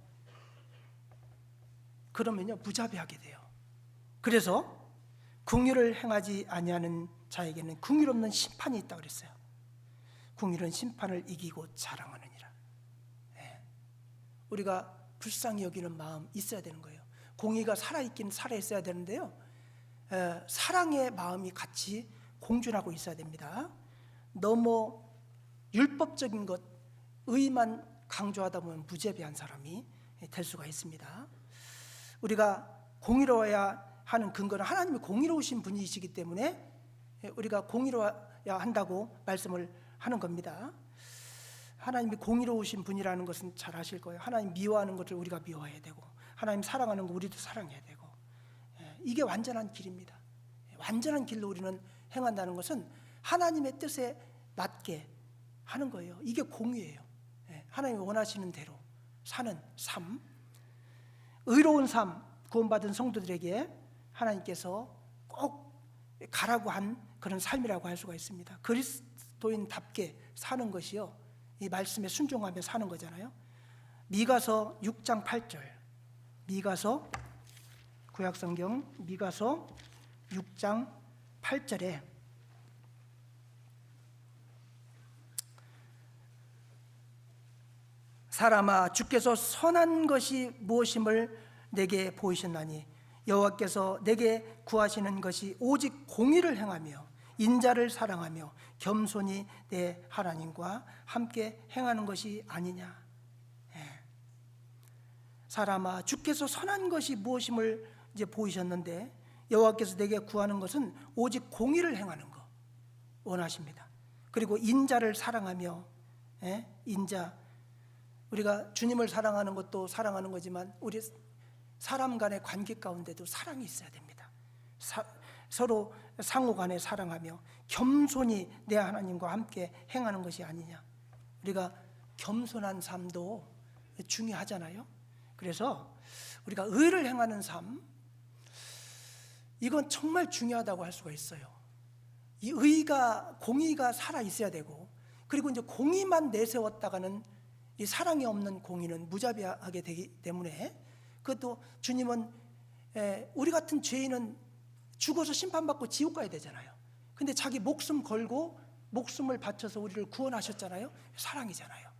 Speaker 2: 그러면요 무자비하게 돼요. 그래서 긍휼을 행하지 아니하는 자에게는 긍휼 없는 심판이 있다고 그랬어요. 긍휼은 심판을 이기고 자랑하느니라. 우리가 불쌍히 여기는 마음 있어야 되는 거예요. 공의가 살아있긴 살아있어야 되는데요 사랑의 마음이 같이 공존하고 있어야 됩니다. 너무 율법적인 것, 의만 강조하다 보면 무자비한 사람이 될 수가 있습니다. 우리가 공의로워야 하는 근거는 하나님이 공의로우신 분이시기 때문에 우리가 공의로워야 한다고 말씀을 하는 겁니다. 하나님이 공의로우신 분이라는 것은 잘 아실 거예요. 하나님 미워하는 것을 우리가 미워해야 되고 하나님 사랑하는 거 우리도 사랑해야 되고 이게 완전한 길입니다. 완전한 길로 우리는 행한다는 것은 하나님의 뜻에 맞게 하는 거예요. 이게 공의예요. 하나님이 원하시는 대로 사는 삶, 의로운 삶, 구원받은 성도들에게 하나님께서 꼭 가라고 한 그런 삶이라고 할 수가 있습니다. 그리스도인답게 사는 것이요 이 말씀에 순종하며 사는 거잖아요. 미가서 6장 8절. 미가서 구약성경 미가서 6장 8절에 사람아 주께서 선한 것이 무엇임을 내게 보이셨나니 여호와께서 내게 구하시는 것이 오직 공의를 행하며 인자를 사랑하며 겸손히 내 하나님과 함께 행하는 것이 아니냐. 사람아 주께서 선한 것이 무엇임을 이제 보이셨는데 여호와께서 내게 구하는 것은 오직 공의를 행하는 것 원하십니다. 그리고 인자를 사랑하며 인자 우리가 주님을 사랑하는 것도 사랑하는 거지만 우리 사람 간의 관계 가운데도 사랑이 있어야 됩니다. 서로 상호 간에 사랑하며 겸손히 내 하나님과 함께 행하는 것이 아니냐. 우리가 겸손한 삶도 중요하잖아요. 그래서 우리가 의를 행하는 삶 이건 정말 중요하다고 할 수가 있어요. 이 의가 공의가 살아 있어야 되고 그리고 이제 공의만 내세웠다가는 이 사랑이 없는 공의는 무자비하게 되기 때문에 그것도 주님은 우리 같은 죄인은 죽어서 심판받고 지옥 가야 되잖아요. 근데 자기 목숨 걸고 목숨을 바쳐서 우리를 구원하셨잖아요. 사랑이잖아요.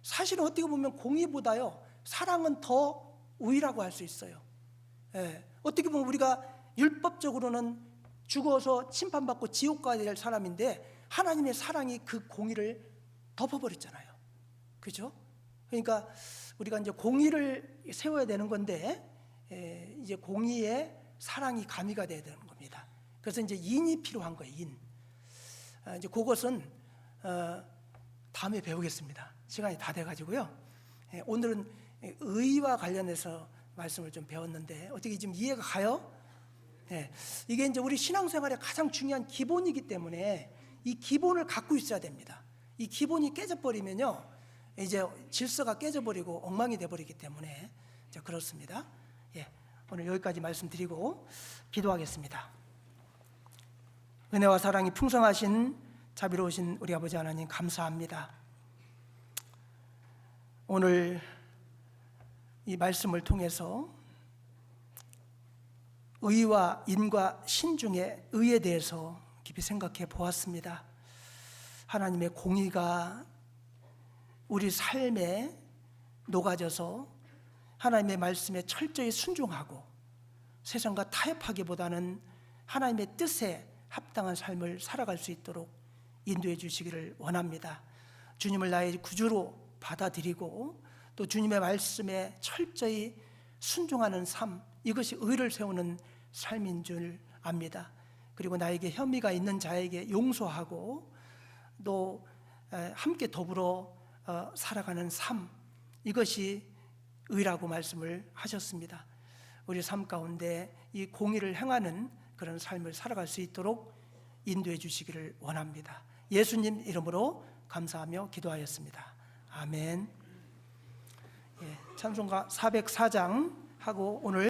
Speaker 2: 사실은 어떻게 보면 공의보다요 사랑은 더 우위라고 할 수 있어요. 어떻게 보면 우리가 율법적으로는 죽어서 심판받고 지옥 가야 될 사람인데 하나님의 사랑이 그 공의를 덮어버렸잖아요. 그죠? 그러니까 우리가 이제 공의를 세워야 되는 건데 이제 공의에 사랑이 가미가 돼야 되는 겁니다. 그래서 이제 인이 필요한 거예요. 인. 이제 그것은 다음에 배우겠습니다. 시간이 다 돼가지고요. 오늘은 의와 관련해서 말씀을 좀 배웠는데 어떻게 지금 이해가 가요? 이게 이제 우리 신앙생활의 가장 중요한 기본이기 때문에 이 기본을 갖고 있어야 됩니다. 이 기본이 깨져버리면요, 이제 질서가 깨져버리고 엉망이 돼버리기 때문에 이제 그렇습니다. 오늘 여기까지 말씀드리고 기도하겠습니다. 은혜와 사랑이 풍성하신 자비로우신 우리 아버지 하나님 감사합니다. 오늘 이 말씀을 통해서 의와 인과 신 중에 의에 대해서 깊이 생각해 보았습니다. 하나님의 공의가 우리 삶에 녹아져서 하나님의 말씀에 철저히 순종하고 세상과 타협하기보다는 하나님의 뜻에 합당한 삶을 살아갈 수 있도록 인도해 주시기를 원합니다. 주님을 나의 구주로 받아들이고 또 주님의 말씀에 철저히 순종하는 삶, 이것이 의를 세우는 삶인 줄 압니다. 그리고 나에게 혐의가 있는 자에게 용서하고 또 함께 더불어 살아가는 삶, 이것이 의라고 말씀을 하셨습니다. 우리 삶 가운데 이 공의를 행하는 그런 삶을 살아갈 수 있도록 인도해 주시기를 원합니다. 예수님 이름으로 감사하며 기도하였습니다. 아멘. 찬송가 404장 하고 오늘